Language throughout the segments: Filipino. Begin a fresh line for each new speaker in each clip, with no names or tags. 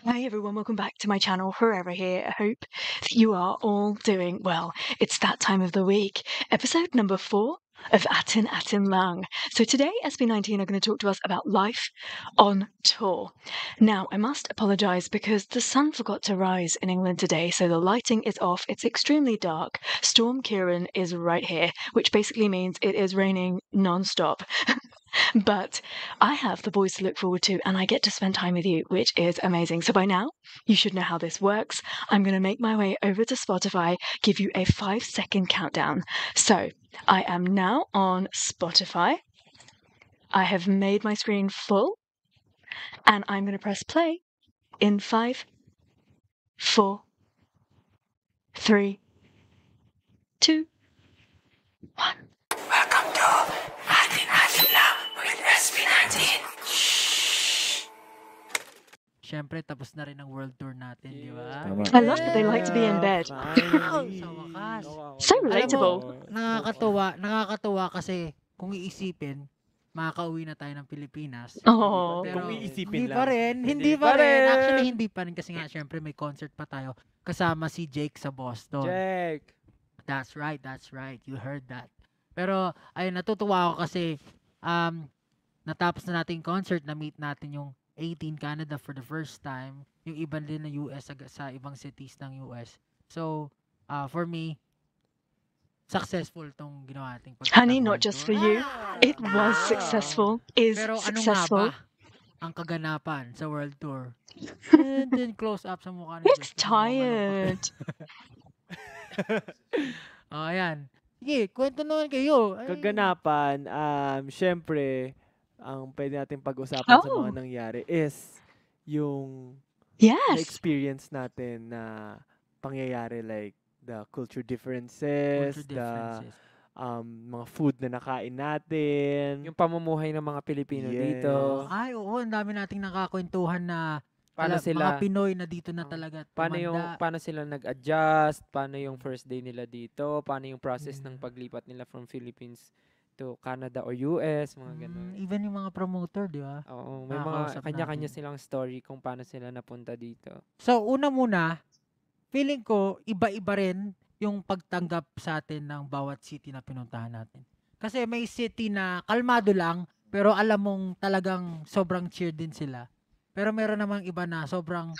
Hi everyone, welcome back to my channel, Forever here. I hope that you are all doing well. It's that time of the week, episode number 4 of Atin Lang. So today, SB19 are going to talk to us about life on tour. Now, I must apologise because the sun forgot to rise in England today, so the lighting is off. It's extremely dark. Storm Kieran is right here, which basically means it is raining non-stop. But I have the boys to look forward to, and I get to spend time with you, which is amazing. So by now, you should know how this works. I'm going to make my way over to Spotify, give you a 5-second countdown. So I am now on Spotify. I have made my screen full, and I'm going to press play in 5, 4, 3, 2, 1.
Welcome to Atin Lang with SB19.
Siyempre, tapos na rin ang world tour natin, di ba?
Tama.
I love that they like to be in bed.
Finally.
Sa wakas.
So
Alam mo,
relatable.
nakakatuwa kasi kung iisipin, makakauwi na tayo ng Pilipinas.
Oh.
Pero
Kung iisipin
hindi
lang.
pa rin. Hindi pa rin. Actually, hindi pa rin kasi nga, syempre, may concert pa tayo kasama si Jake sa Boston.
Jake.
That's right. You heard that. Pero, ayun, natutuwa ako kasi natapos na natin yung concert, na-meet natin yung 18 Canada for the first time, yung iba din na US sa ibang cities ng US. So, for me, successful tong ginawa nating
Honey, not just for you. It was successful, is
Pero ano nga
successful.
ba ang kaganapan sa world tour? And then close up sa mukha ni
It's
Justin.
tired.
Ayan. Sige, kwento naman kayo. Ay,
Kaganapan, syempre, ang pwede natin pag-usapan sa
Oh.
mga nangyari is yung
Yes.
experience natin na pangyayari like the culture differences,
culture
the
differences.
mga food na nakain natin.
Yung pamumuhay ng mga Pilipino
Yes.
dito.
Ay, oo, ang dami nating nakakwentuhan na
Paano
mga
sila
Pinoy na dito na talaga tumanda.
paano sila nag-adjust, paano yung first day nila dito, paano yung process ng paglipat nila from Philippines to Canada or US, mga ganun.
Even yung mga promoter, di ba?
Oo, may
Nakakausap
mga kanya-kanya
natin.
silang story kung paano sila napunta dito.
So, una muna, feeling ko, iba-iba rin yung pagtanggap sa atin ng bawat city na pinuntahan natin. Kasi may city na kalmado lang, pero alam mong talagang sobrang cheer din sila. Pero meron namang iba na sobrang,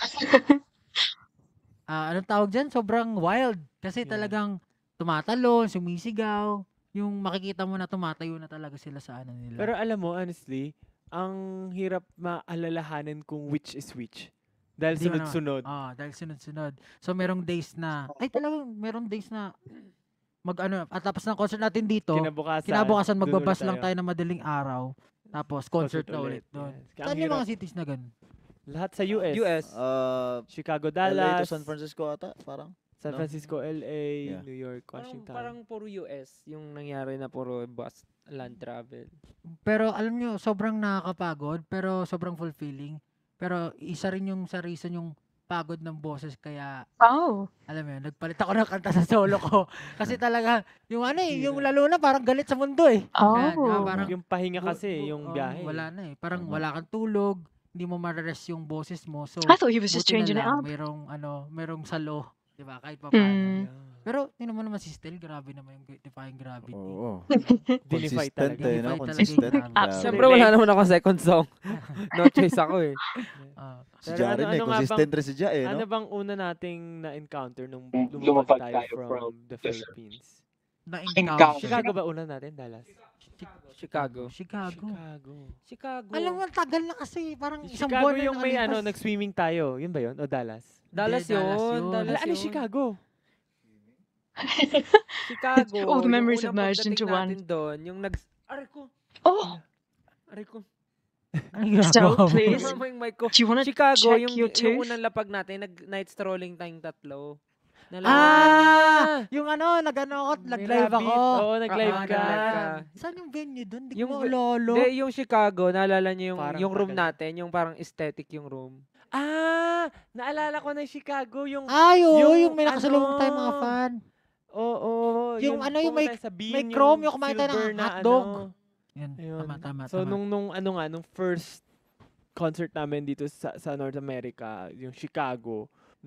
anong tawag dyan? Sobrang wild. Kasi
Yeah.
talagang tumatalon, sumisigaw. Yung makikita mo na tumatayo na talaga sila sa ano nila.
Pero alam mo, honestly, ang hirap maalalahanan kung which is which. Dahil
Hindi mo naman.
sunod-sunod.
Dahil sunod-sunod. So, merong days na, talagang merong days na at tapos ng concert natin dito, kinabukasan
doon
magbabas
ulit
lang tayo ng madaling araw, tapos concert na ulit doon.
Yes. Kaya ang
Saan yung
hirap.
mga cities na ganun?
Lahat sa US.
US.
Chicago,
LA to
Dallas,
San Francisco ata, parang.
San
no?
Francisco, LA,
Yeah.
New York,
Parang,
Washington.
parang puro US yung nangyari na puro bus land travel.
Pero alam nyo, sobrang nakakapagod, pero sobrang fulfilling. Pero isa rin yung sa reason yung pagod ng boses, kaya
Oh.
alam mo yun, nagpalit ako ng kanta sa solo ko. Kasi talaga, yung yung lalo na parang galit sa mundo eh. Kaya, di ba,
Oh.
parang,
Yung pahinga kasi, yung biyahe.
wala na eh. Parang
Tama.
wala kang tulog, hindi mo ma-rest yung boses mo. So,
I thought he was just
buti na
changing it
lang,
up.
merong salo, 'di ba? Kahit pa paano.
Mm.
Pero tingnan mo naman si Stel, grabe naman yung Defying Gravity.
Oo.
Dinify
Consistent
talaga.
eh, no?
Dinify talaga
Consistent.
yung grabe.
Absolutely.
Siyempre wala naman ako second song. No choice ako eh.
Ah,
Si
Pero
Ja rin eh,
ano nga
consistent
bang-
rin si Ja eh,
Ano
no?
bang una nating na-encounter nung lumapag tayo from the Philippines?
na-encounter.
Chicago ba una natin? Dallas?
Chicago.
Chicago.
Chicago.
Alam mo, ang tagal na kasi. Parang isang
Chicago
buwan na
yung may
nakalipas.
nag-swimming tayo. Yun ba yun? O Dallas?
Dallas
Hindi, Dallas
yun.
yun.
Dallas
Ala, ano
yun.
Chicago?
Chicago.
All the memories
yung
have
unang
merged into
pagdating
one.
natin doon, yung aray ko.
Oh.
Ano
So,
ginagawa mo?
please.
Tama mo yung mic ko.
Do you want to
Chicago,
check
yung,
your
yung
tooth?
unang lapag natin, nag-night strolling tayong tatlo. Nalala-
Yung nag-ano ako,
May
nag-live
rabbit.
ako.
Oo, nag-live
Ah,
ka.
nag-live ka.
Saan yung venue doon? Di
Yung
ko
ve-
lolo.
Hindi, yung Chicago, naalala niyo
Parang
yung room
tagal.
natin, yung parang aesthetic yung room.
Naalala ko na yung Chicago. Yung,
Ay, oo,
yung
yung may nakasalubong
ano,
tayo mga fan.
oo.
Yung ano, yung
pumunta sa Bean,
may chrome, yung kumain tayo ng
silver na
hotdog.
ano.
Yan,
Ayun.
tama.
So, nung first concert namin dito sa North America, yung Chicago,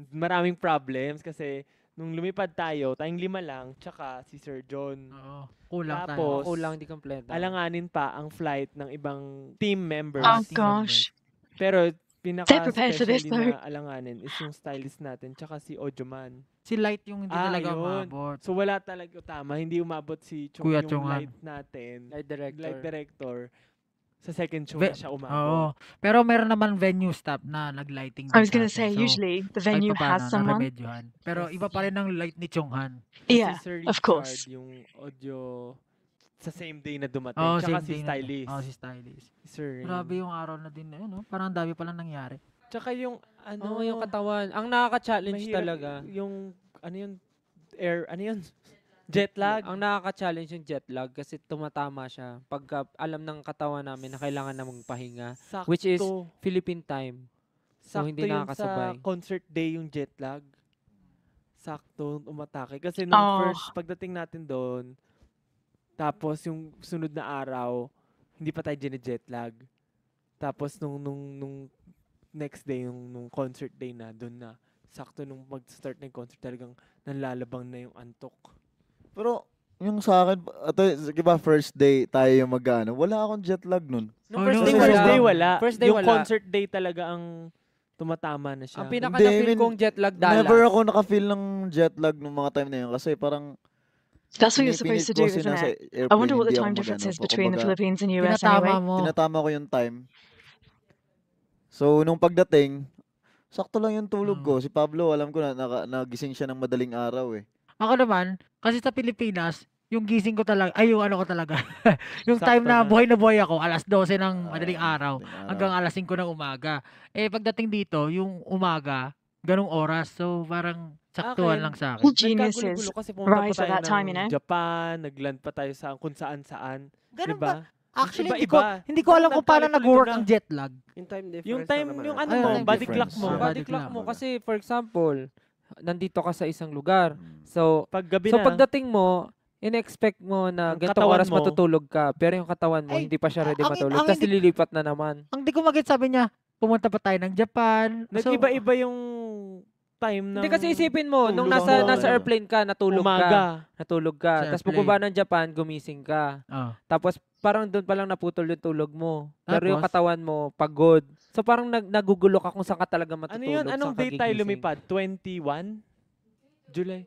maraming problems kasi nung lumipad tayo, tayong 5 lang, tsaka si Sir John.
Oo. Kulang tayo.
Tapos,
Kulang, di kompleto.
alanganin pa ang flight ng ibang team members.
Oh
team
gosh.
Pero
They're prepared for this,
pinaka-especially na alanganin is yung stylist natin, tsaka si Ojoman.
Si Light yung hindi talaga
yun.
umabot.
So wala talaga hindi umabot si
Kuya
yung
Chongan.
light natin,
Light director.
light director. Sa second show
Ve-
na siya
Oo.
umabot.
Pero meron naman venue staff na nag-lighting din
I was
sa
gonna
atin.
say,
So,
usually the
kahit
venue
papaano,
has someone.
naremedyohan. Pero iba pa rin ang light ni Chonghan.
Yeah,
Si Sir
of course.
Richard, yung audio sa same day na dumating.
Oo,
Tsaka
same
si
day na-
stylist.
Oo, si stylist.
Si Sir Rain.
Grabe yung araw na din na yun, no? Parang ang dami palang nangyari.
Tsaka yung
Oo, yung katawan. Ang nakaka-challenge
mahirap
talaga.
Yung jet lag.
Ang nakaka-challenge yung jet lag kasi tumatama siya. Pagka alam ng katawan namin na kailangan na magpahinga.
Sakto.
Which is Philippine time. So,
Sakto
hindi
yun
nakakasabay.
sa concert day yung jet lag. Sakto, umatake. Kasi nung first, pagdating natin doon, tapos yung sunod na araw, hindi pa tayo jet lag. Tapos nung next day, nung concert day na, doon na. Sakto nung mag-start na yung concert, talagang nanlalabang na yung antok.
Pero, yung sa akin, di ba first day tayo yung mag-ano, wala akong jet lag nun.
Nung
Oh,
first
no,
day,
no,
First
wala.
day, wala.
First day,
yung
wala.
concert day talaga ang tumatama na siya.
Ang pinaka
Hindi,
na-feel
I mean,
kong jet lag Dallas.
Never ako naka-feel ng jet lag nung mga time na yun kasi parang
That's what you're supposed to do, isn't it? I wonder what the time difference is between the Philippines and US
Tinatama
anyway.
mo.
Tinatama ko yung time. So, nung pagdating, sakto lang yung tulog ko. Si Pablo, alam ko na nagising siya ng madaling araw eh.
Ako naman, kasi sa Pilipinas, yung gising ko talaga, ay yung ano ko talaga, yung
Sakto
time na
na.
buhay ako, alas 12 ng madaling araw,
Madaling
hanggang alas 5 ng umaga. Eh, pagdating dito, yung umaga, ganong oras. So, parang saktuhan
Akin,
lang sa
Well,
akin.
geniuses
Nagkagulo-gulo kasi pumunta
rise
pa
at
tayo
that time, you
ng
know?
Japan, nagland pa tayo sa kung saan-saan.
Ganun
Diba?
ba? Actually,
Iba-iba.
hindi ko alam kung paano
Nagkalito
nag-work
na.
ang jet lag.
Yung time difference
Yung time,
naman
yung
natin.
ano
Ay,
mo,
time
body
difference.
clock mo.
Ah,
Body clock mo. Kasi, for example, nandito ka sa isang lugar.
Hmm.
So,
Pag gabi
so
na,
pagdating mo, in-expect mo na
Yung
ganitong
katawan
oras
mo-
matutulog ka. Pero yung katawan mo,
Ay,
hindi pa siya ready
ang-
matulog.
ang
Tapos
hindi-
lilipat na naman.
Ang di ko magit sabi niya, pumunta pa tayo ng Japan. So,
nag-iba-iba yung time ng
Hindi kasi isipin mo, nung
tulog
nasa
mo.
nasa airplane ka, natulog ka.
umaga.
Natulog
Sa
ka. Tapos
airplane.
pababa ng Japan, gumising ka.
oh.
Tapos parang doon pa lang naputol yung tulog mo. Pero yung
Tapos?
katawan mo, pagod. So parang nagugulo ka kung saan ka talaga
Ano
matutulog.
yun? Anong
saan ka
date tayo
gigising.
lumipad? 21? July?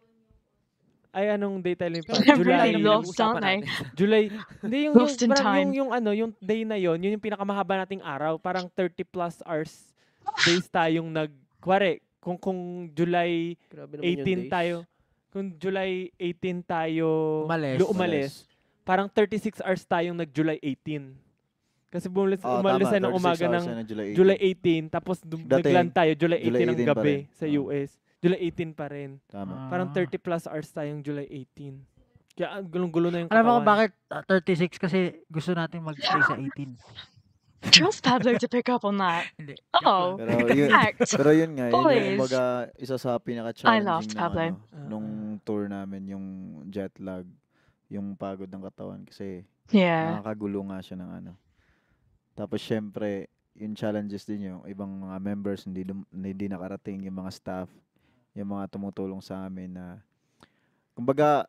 Ay, anong date tayo lumipad?
They're
July.
really lost, aren't they?
July. Hindi,
Lost in
parang
time.
yung day na yun yung pinakamahaba nating araw. Parang 30 plus hours days tayong kuwari, kung July
Grabe naman yung
18
days.
tayo, kung July 18 tayo
Umalis.
parang 36 hours tayong nag-July 18. Kasi umalis tayo ng umaga ng July 18, tapos
Dating,
nagland tayo July 18
July
ng
18 pa
gabi
rin.
sa
Oo.
US. July 18 pa rin.
Tama.
Parang 30 plus hours tayong July 18. Kaya ang gulong-gulo na yung
Alam mo
katawan.
kung bakit 36? Kasi gusto natin mag-stay sa 18.
Trust Pablo to pick up on that.
Hindi.
Oh, fact.
Pero yun nga, yun yung
Boys.
kumbaga, isa sa
I laughed,
pinaka-challenging na
Pablo.
nung tour namin, yung jet lag, yung pagod ng katawan. Kasi
Yeah.
nakakagulo nga siya ng ano. Tapos syempre, yung challenges din yung ibang mga members hindi nakarating, yung mga staff, yung mga tumutulong sa amin na kumbaga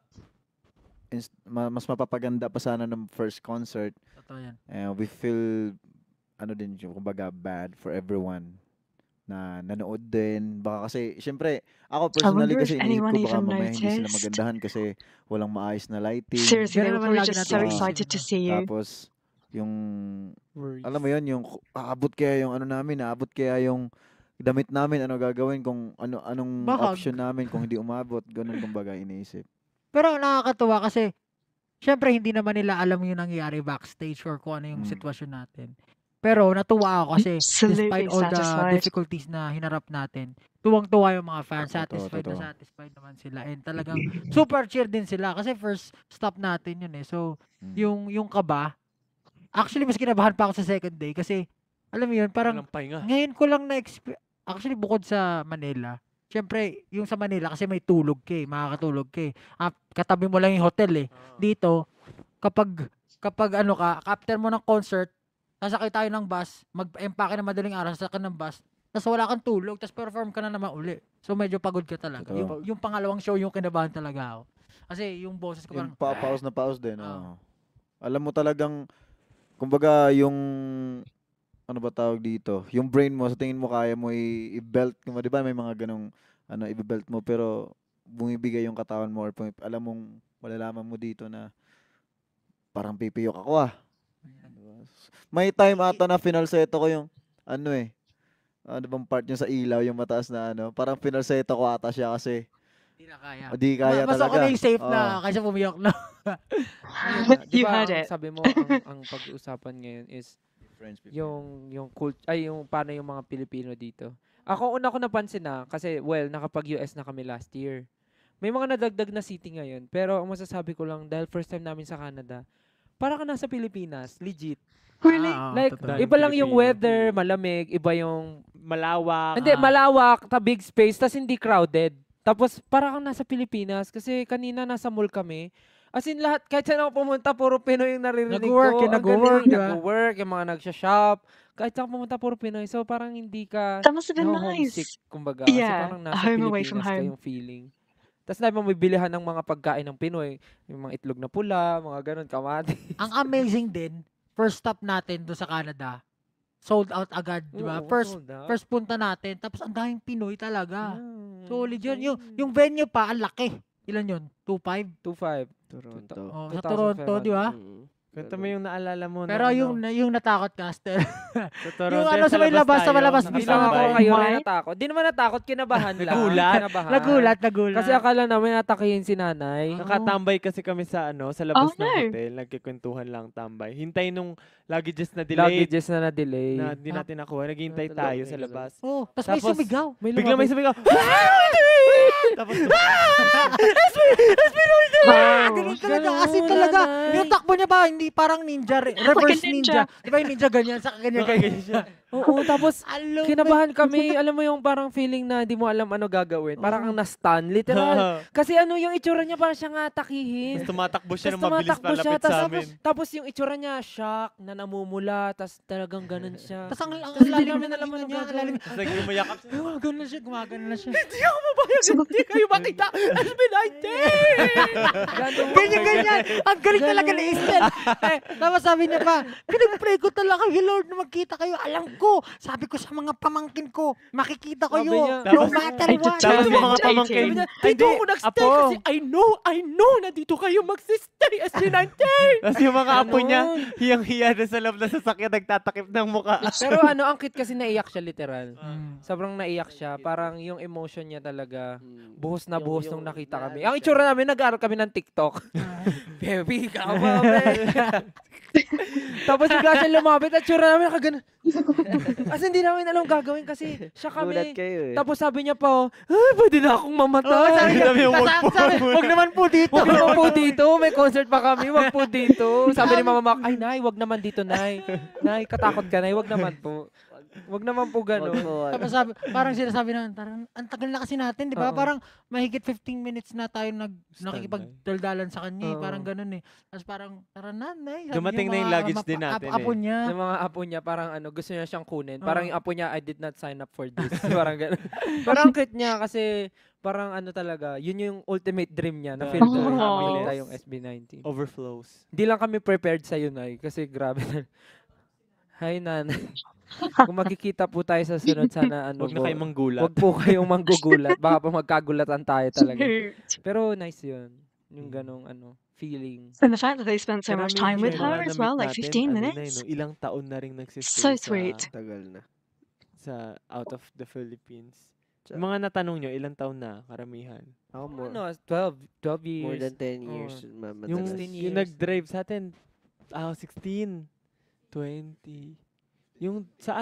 mas mapapaganda pa sana ng first concert.
Totoo yan.
We feel ano din yung kumbaga bad for everyone na nanood din. Baka kasi, syempre, ako personally
wonder
kasi
if
iniisip
anyone
ko baka
even
mamaya hindi sila
noticed.
magandahan kasi walang maayos na lighting.
Seriously, they
Ganun
were
naman
probably
lagi
just
natin
so
naisip.
excited to see you.
Tapos, yung,
Worries.
alam mo yun, yung aabot kaya yung ano namin, aabot kaya yung damit namin, ano gagawin kung anong
Baka-
option namin kung hindi umabot, ganun kumbaga iniisip.
Pero nakakatuwa kasi, syempre hindi naman nila alam yung nangyayari backstage or kung ano yung
Mm.
sitwasyon natin. Pero natuwa ako kasi
Absolutely
despite all the
satisfied.
difficulties na hinarap natin, tuwang-tuwa yung mga fans,
Totoo,
satisfied na
totoo.
satisfied naman sila. And talagang super cheer din sila kasi first stop natin yun eh. So, yung kaba, actually mas kinabahan pa ako sa second day kasi, alam mo yun, parang
Walang pahinga.
ngayon ko lang actually bukod sa Manila, syempre, yung sa Manila kasi may tulog ka eh, makakatulog ka eh. Katabi mo lang yung hotel eh. Dito, kapag ano ka, after mo ng concert, sasakay tayo ng bus, mag-empake na madaling araw, sasakay ng bus, tapos wala kang tulog, tapos perform ka na naman uli. So medyo pagod ka talaga.
Totoo.
Yung pangalawang show yung kinabahan talaga ako. Kasi yung boses ko
Yung
parang,
paus na paus din.
Oo.
Alam mo talagang, kumbaga yung, ano ba tawag dito? Yung brain mo, sa tingin mo kaya mo i-belt mo, di ba? May mga ganong, i-belt mo, pero bumibigay yung katawan mo or alam mong malalaman mo dito na parang pipiyok ako Diba? May time ata na finalseto ko yung, ano bang part niya sa ilaw, yung mataas na parang finalseto ko ata siya kasi
hindi na kaya.
di kaya
Mas
talaga.
ako na yung safe na
Oo.
kaysa pumiyok na.
You
Diba,
heard
ang
it.
sabi mo, ang pag-uusapan ngayon is
French people.
yung yung paano yung mga Pilipino dito. Ako una ko napansin kasi nakapag-US na kami last year. May mga nadagdag na city ngayon, pero ang masasabi ko lang dahil first time namin sa Canada, para ka nasa Pilipinas, legit.
Really?
Like
totoo.
iba lang yung
Pilipino.
weather, malamig, iba yung
Malawak.
hindi malawak, big space, tas hindi crowded. Tapos para kang nasa Pilipinas kasi kanina nasa mall kami. As in lahat, kahit saan ako pumunta, puro Pinoy yung naririnig
Nag-work,
ko.
yung
Ang
nag-work,
galing,
di ba?
nag-work, yung mga nagsha-shop. Kahit saan pumunta, puro Pinoy. So parang hindi ka
That must have been
homesick,
nice.
kumbaga. Kasi
Yeah,
parang
a
nasa
home away from
Pilipinas ka
home.
yung feeling. Tapos na may bilihan ng mga pagkain ng Pinoy. Yung mga itlog na pula, mga ganun, kamati.
Ang amazing din, first stop natin doon sa Canada, sold out agad, di ba?
Oo,
First
sold out.
first punta natin, tapos ang daming Pinoy talaga.
Yeah,
Solid yun.
so
Yung venue pa, ang laki. Ilan yun? 2.5?
2.5.
Toronto.
Oh, sa Toronto, di ba?
Kwento mo yung naalala mo
Pero
na
yung natakot ka, Stel.
sa Toronto,
yung ano, sa may labas, sa
tayo,
malabas,
Hindi
Bisa
lang
ako,
ako
Why?
kayo rin natakot. Di naman natakot, kinabahan lang.
Nagulat.
Kinabahan.
Nagulat.
Kasi akala namin atakihin si nanay.
Nakatambay kasi kami sa sa labas
Oh,
ng
no.
hotel, nagkikwentuhan lang tambay. Hintay nung luggages na delayed
Luggages na na-delay.
na di natin nakuha. Naghihintay tayo sa labas.
Oh, tapos may
Tapos,
sumigaw.
Biglang may sabi ko, tapos
Ganun talaga. Kasi talaga, yung takbo niya ba, hindi parang ninja, reverse
Like a
ninja.
ninja.
Di ba yung ninja ganyan, sa ganyan.
Oo, tapos
Alam mo,
kinabahan kami. Alam mo yung parang feeling na di mo alam ano gagawin. Parang kang na-stun, literal. Kasi yung itsura niya parang siyang atakihin.
Tapos tumatakbo siya
Tapos
ng mabilis
tumatakbo siya,
palapit sa amin.
tapos yung itsura niya, shock, na namumula, tapos talagang ganun siya.
Tapos ang
Tapos hindi
lalim
namin
na
alam ano
niya, ang
gagawin.
lalim.
Tapos gumayakap siya.
Gumagano na siya.
Hindi ako mabayag, hindi kayo makita. SB19!
Ganyan. Ang galing talaga ni Estel. Tapos sabi niya pa, pinag-pray ko talaga, Lord, na magkita kayo. Alam ko, sabi ko sa mga pamangkin ko, makikita ko
Sabi
yun.
niya,
No
Tapos-
matter what.
Tapos yung mga
Dating.
pamangkin.
dito ako nagstay
Apo.
kasi I know na dito kayo magsistay, SB19!
Tapos yung mga apo niya,
Ganon.
hiyang-hiya na sa loob ng sasakyan, nagtatakip ng muka.
Pero ang cute kasi naiyak siya literal.
Mm.
Sobrang naiyak siya. Parang yung emotion niya talaga, buhos na
Yung-
buhos
yung
nung nakita
naano
kami.
siya.
Ang itsura namin, nag-aaral kami ng TikTok. Baby, kama, baby. Tapos bigla siya lumapit at tsura namin nakaganon. As in, hindi namin alam gagawin kasi siya
Gulat
kami.
kayo eh.
Tapos sabi niya pa, pwede na akong mamatay.
Oo, sabi niya,
Sabi niya, wag po.
wag naman po dito.
Huwag naman po dito, may concert pa kami, wag po dito. Sabi ni Mama Mac, ay Nay, wag naman dito, Nay. Nay, katakot ka, Nay, wag naman po. Wag naman po
Wag
gano'n.
po,
Tapos sabi, parang sinasabi na, parang ang tagal na kasi natin, di ba?
Oo.
Parang mahigit 15 minutes na tayo nakikipagdaldalan sa kanya,
Oo.
parang ganun eh. Tapos parang, tara na, Nay. Sabi
Dumating
yung
na yung
mga
luggage din natin
Apo
eh.
niya.
Yung mga apo niya, parang gusto niya siyang kunin.
Oo.
Parang yung apo niya, I did not sign up for this. Parang gano'n. Parang cute niya kasi parang talaga, yun yung ultimate dream niya na feel ko
Oh.
makita yung SB19.
Overflows.
Hindi lang kami prepared sa yun ay kasi grabe na. Hi nanay. Kung makikita po tayo sa sunod, sana
Huwag na
po,
kayo manggulat.
wag po kayong manggugulat. Baka pa magkagulatan tayo talaga.
Cute.
Pero nice yun. Yung ganong feeling.
And the fact that they spent so much
Karamihan
time with
siya,
her
mga
as well,
na-meet
like
natin,
15
na
minutes.
ilang taon na rin nagsistay
So sweet.
Tagal na.
sa out of the Philippines.
Sa-
Yung mga natanong nyo, ilang taon na karamihan?
Ako more,
12 years.
more than 10 years.
Yung,
16 years.
yung nag-drive sa atin, 16, 20. Yung sa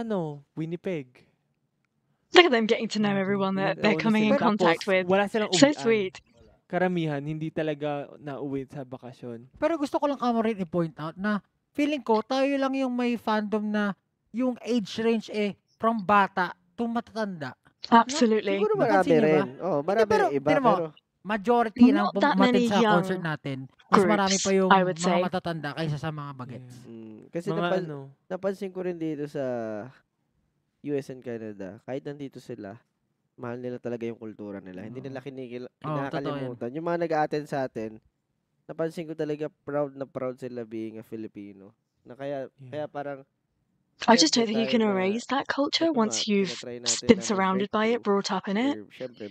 Winnipeg.
Look at them getting to know everyone that they're coming in contact with.
Wala silang
So
uwian.
sweet.
Karamihan, hindi talaga nauwi sa bakasyon.
Pero gusto ko lang kamo rin i-point out na feeling ko, tayo lang yung may fandom na yung age range from bata to matatanda.
Absolutely.
Siguro marami
Napansin niyo ba?
rin. Oh, marami
pero,
rin iba.
tingnan mo,
Pero,
Majority ng
Not that
pumatid
many
sa
young
concert natin, mas marami
groups,
pa yung
I would
mga
say.
matatanda kaysa sa mga bagets.
mm, Kasi
Mga ano.
napansin ko rin dito sa US and Canada, kahit nandito sila, mahal nila talaga yung kultura nila. Hindi nila
Oo, totoo yan.
kinakalimutan. Yung mga nag-a-attend sa atin, napansin ko talaga proud na proud sila being a Filipino. Na kaya parang
I just don't
syempre
think you can
tayo na
erase that culture
ito nga,
once you've
tinatry natin
been
na
surrounded by it,
mag-breakthrough
brought up in it.
or syempre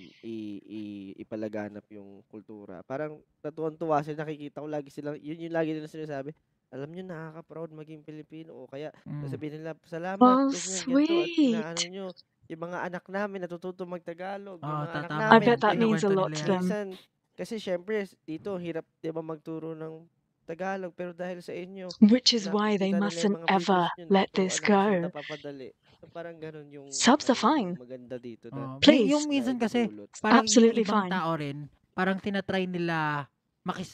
ipalaganap yung kultura. Parang natuwan-tuwa sila, nakikita ko lagi silang, yun yung lagi nila sinasabi, alam nyo, nakaka-proud maging Pilipino. O kaya, sabihin nila, salamat,
Oh,
ganyan, ganito, at inaano
sweet.
nyo, yung mga anak namin natututo mag-Tagalog, yung mga anak
tatama
I
namin,
bet that
yan.
means a
Kinukwento
lot
nila
to
yan.
them.
minsan, kasi syempre, dito, hirap, di ba, magturo ng Tagalog, pero dahil sa inyo,
Which is why they
nakikita nila yung
mustn't
mga videos
ever
nyo,
let this
natuturuan na sila,
go.
napapadali. So, parang ganun yung,
Subs are
yung
fine.
maganda dito na
Please.
Yung minsan kasi,
naidudulot.
parang yung
Absolutely
ibang
fine.
tao rin, parang tinatry nila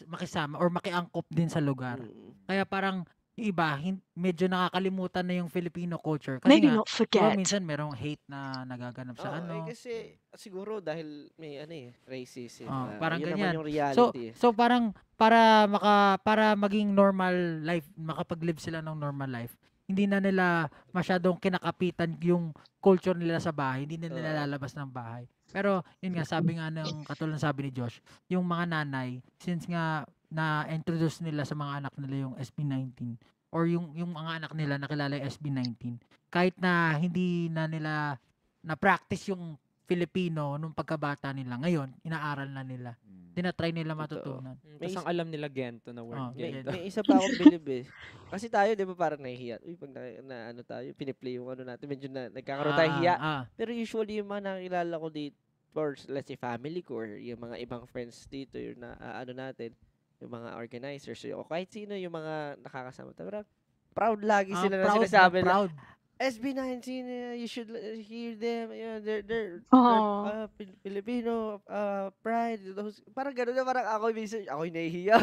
makisama or makiangkop din sa lugar. Kaya parang yung iba, medyo nakakalimutan na yung Filipino culture. Kasi
Maybe
nga,
not
diba
forget.
minsan merong hate na nagaganap sa
Oo,
ano.
kasi siguro dahil may racism.
Parang
yun
ganyan.
naman yung reality.
So parang para maging normal life, makapag-live sila ng normal life, hindi na nila masyadong kinakapitan yung culture nila sa bahay, hindi na nila lalabas ng bahay. Pero yun nga, sabi nga ng katulad ng sabi ni Josh, yung mga nanay, since nga na-introduce nila sa mga anak nila yung SB19 or yung mga anak nila nakilala yung SB19, kahit na hindi na nila na-practice yung Filipino nung pagkabata nila, ngayon, inaaral na nila. Tinatry nila matutunan.
Tapos ang alam nila gento na word. Gento.
May isa pa akong bilib Kasi tayo, di ba, parang nahihiya. Uy, pag na ano tayo, piniplay yung ano natin, medyo na nagkakaroon tayo hiya. Pero usually, yung mga nakilala ko dito, or let's say family ko, or yung mga ibang friends dito, yung ano natin, yung mga organizers, o kahit sino yung mga nakakasama. Parang proud lagi sila na sinasabi na, SB19, you should hear them. They're Filipino pride. Parang gano'n na, parang ako yung nahihiya.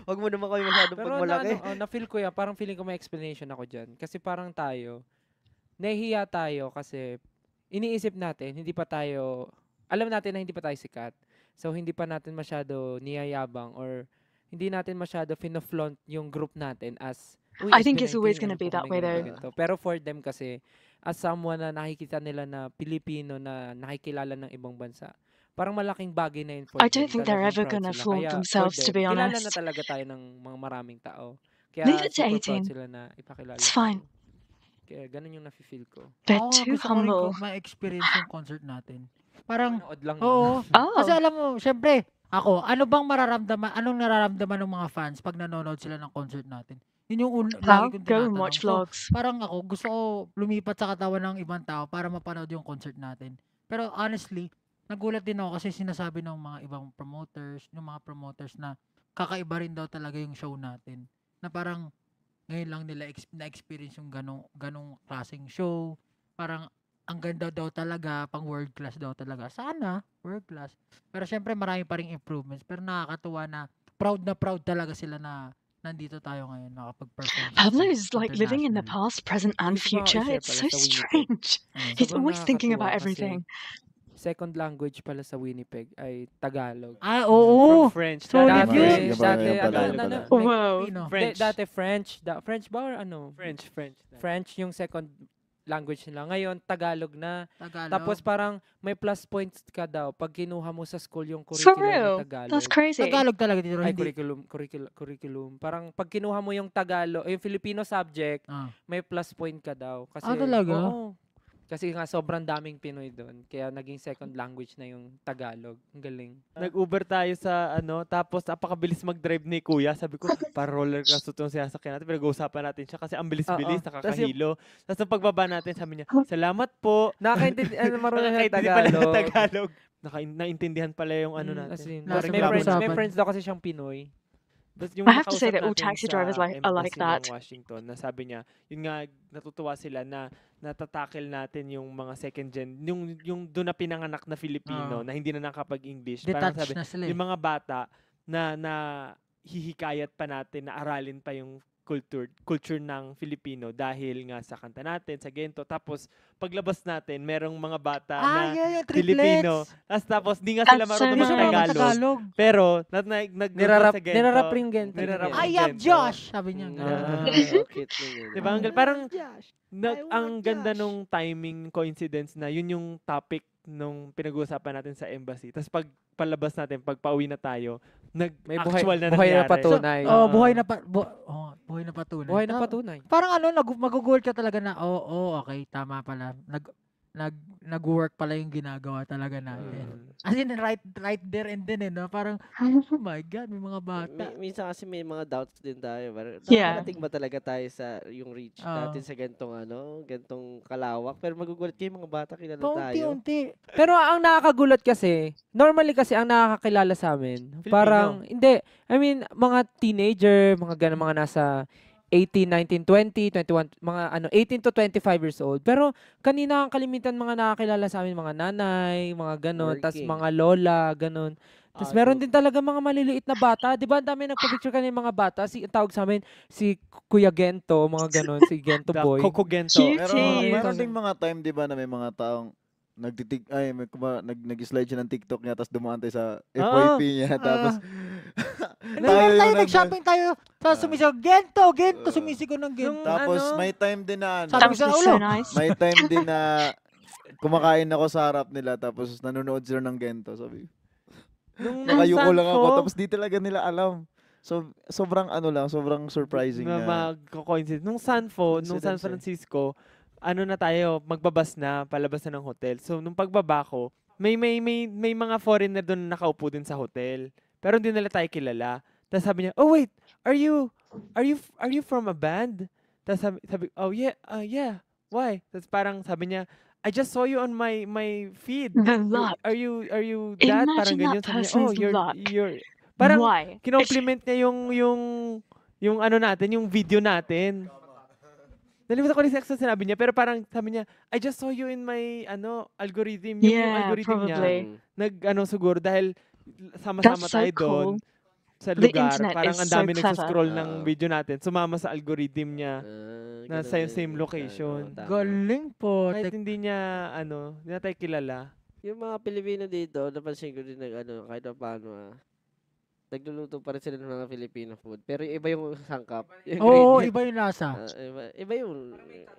Huwag mo naman kayo masyadong pagmalaki.
Pero na-feel ko yan, parang feeling ko may explanation ako dyan. Kasi parang tayo, nahihiya tayo kasi iniisip natin, alam natin na hindi pa tayo sikat. So, hindi pa natin masyado niyayabang or hindi natin masyado fino-flaunt yung group natin as
I think it's always going to be that way though.
Pero for them kasi, as someone na nakikita nila na Pilipino na nakikilala ng ibang bansa, parang malaking bagay na yun for them.
I don't think they're ever going to flaunt themselves, to be
honest. Kilala na
honest.
talaga tayo ng mga maraming tao. Kaya
Leave it to
super proud
18.
sila na ipakilala.
It's fine.
Kaya ganun yung nafe-feel ko.
They're too humble.
Ma-experience yung concert natin. Parang,
Manood lang
oo.
Oh.
Kasi alam mo, syempre, anong nararamdaman ng mga fans pag nanonood sila ng concert natin? Yun yung lagi kong
Go and
tinatanong.
watch
So,
vlogs.
parang ako, gusto ko lumipat sa katawan ng ibang tao para mapanood yung concert natin. Pero honestly, nagulat din ako kasi sinasabi ng mga ibang promoters, na kakaiba rin daw talaga yung show natin. Na parang ngayon lang nila na-experience yung ganong klaseng show. Parang ang ganda daw talaga, pang world class daw talaga. Sana, world class. Pero syempre marami pa ring improvements. Pero nakakatuwa na proud talaga sila na nandito tayo ngayon nakapag-perform.
Pablo is like living in the
internationally.
past, present, and
Gusto ko
future.
i-share
It's
pala
so
sa Winnipeg.
strange. He's
Sobrang
always thinking about
nakakatuwa kasi
everything.
second language pala sa Winnipeg ay Tagalog.
Oo.
From French.
So,
Dati,
yun.
Wow.
French.
Dati French. French ba or ano?
French.
French yung second language nila. Ngayon, Tagalog na.
Tagalog.
Tapos parang may plus points ka daw pag kinuha mo sa school yung
For
curriculum
real?
na Tagalog.
That's crazy.
Tagalog talaga dito.
Ay,
Hindi.
curriculum. Parang pag kinuha mo yung Tagalog, yung Filipino subject,
Ah.
may plus point ka daw. Kasi,
Talaga?
Oo. Kasi nga sobrang daming Pinoy doon. Kaya naging second language na yung Tagalog. Ang galing.
Nag-Uber tayo sa tapos napakabilis mag-drive ni Kuya. Sabi ko, para roller coaster itong sinasakyan natin. Pinag-uusapan natin siya kasi ang bilis-bilis, nakakahilo. Tapos nung pagbaba natin, sabi niya, salamat po.
Marunong na
Nakakaintindi pala ng
Tagalog.
Tagalog. Naintindihan pala yung natin.
As in,
Last
may
usapan.
friends daw kasi siyang Pinoy.
Tapos yung
I have to say
nakausap
that all
natin
taxi
sa
drivers are like
embassy
that.
ng Washington, na sabi niya, yun nga, natutuwa sila na natatackle natin yung mga second gen, yung doon na pinanganak na Filipino, na hindi na nakapag-English. Parang
Detached
sabi,
na sila eh.
yung mga bata na hihikayat pa natin na aralin pa yung culture ng Filipino dahil nga sa kanta natin, sa gento. Tapos, paglabas natin, merong mga bata na
yung
Filipino. Tapos, di nga sila
That's so
marunong
nice.
ng Tagalog. Pero, nag-nirarap sa gento.
Nirarap ring gento.
Nirarap
I
ang
am
gento.
Josh! Sabi niya.
Okay.
Diba? Parang,
I
ang
want
ganda
Josh.
nung timing coincidence na yun yung topic nung pinag-uusapan natin sa embassy. Tapos pag palabas natin, pag pauwi na tayo,
May
actual na
buhay na
nangyari.
patunay.
Oh, buhay na buhay na patunay.
Buhay na patunay.
Parang magugulat ka talaga na, okay, tama pala. Nag-work pala yung ginagawa talaga natin. As in, right there and then, no? Parang, oh my God, may mga bata.
Minsan kasi may mga doubts din tayo.
Yeah.
Nakarating ba talaga tayo sa yung reach natin sa gantong kalawak? Pero magugulat kayo mga bata, kilala tayo.
Paunti-unti.
Pero ang nakakagulat kasi, normally kasi ang nakakakilala sa amin,
Filipino.
parang, hindi, I mean, mga teenager, mga ganun, mga nasa 18, 19, 20, 21, mga 18 to 25 years old. Pero kanina ang kalimitan mga nakakilala sa amin, mga nanay, mga ganun, tas
Working.
mga lola, ganun. Tapos meron din talaga mga maliliit na bata. Di ba ang dami nagpa-picture kanina mga bata? Ang tawag sa amin, si Kuya Gento, mga ganun, si Gento
The
Boy.
Coco Gento.
Cute.
Meron ding mga time, di ba, na may mga taong nag-slide siya ng TikTok niya, tapos dumaan tayo sa FYP niya, tapos
Tayo nag-shopping tayo. Tapos sumisigaw, Gento, sumisigaw ng Gento.
tapos may time din na,
Sabi
That
ko
was
sa
so
ulo.
nice.
may time din na kumakain ako sa harap nila, tapos nanonood sila ng Gento, sabi ko. Nakayuko lang ako, tapos di talaga nila alam. So, sobrang sobrang surprising
na
na.
magko-coincide. Nung San
Coincidence,
Francisco, na tayo, magbabas na, palabas na ng hotel. So, nung pagbaba ko, may mga foreigner doon na nakaupo din sa hotel. Pero hindi nila tayo kilala. Tapos sabi niya, "Oh wait, are you from a band?" Tapos sabi, "Oh yeah. Why?" Tapos parang sabi niya, "I just saw you on my feed.
The lot.
Are you that?" Parang
Imagine
ganyan.
that
Sabi niya, "Oh,
person's luck.
you're parang
Why?
kinompliment niya yung natin, yung video natin. Nalimutan ko rin sa sinabi niya, pero parang sabi niya, "I just saw you in my algorithm." Yung
Yeah,
algorithm niya,
probably.
siguro dahil sama-sama
That's so
tayo doon
cool.
sa
The
lugar.
internet
Parang
is
ang
so
dami
clever.
nagsuscroll ng video natin. Sumama sa algorithm niya. Na sa same location.
Galing po.
Kahit hindi niya, hindi na tayo kilala.
Yung mga Pilipino dito, napansin ko din kahit pa paano nagluluto pa rin sila ng mga Filipino food. Pero iba yung sangkap. Yung
Oo,
ingredient.
iba yung lasa.
Iba yung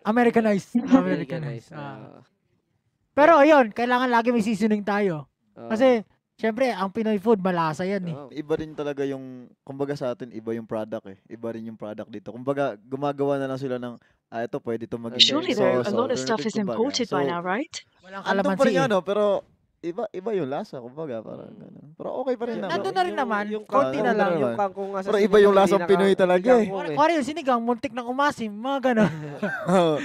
Americanized. Americanized. Pero ayun, kailangan lagi may seasoning tayo. Kasi, syempre, ang Pinoy food, malasa yan eh.
Iba rin talaga yung, kumbaga sa atin, iba yung product eh. Iba rin yung product dito. Kumbaga, gumagawa na lang sila ng, ito pwede ito maging
Surely though, a
sauce,
lot of stuff is
alternative, kumbaga.
imported by now, right?
Walang
Andun pa rin
kalamansi eh.
pero iba yung lasa, kumbaga, parang ganun. Pero okay pa rin naman.
Nandun na rin naman,
Yung
konti na lang.
Yung kangkong nga sa
Pero iba
sinigang,
yung lasang
hindi
Pinoy talaga eh.
kangkong
Kuwari yung sinigang, muntik ng umasim, mga gano'n.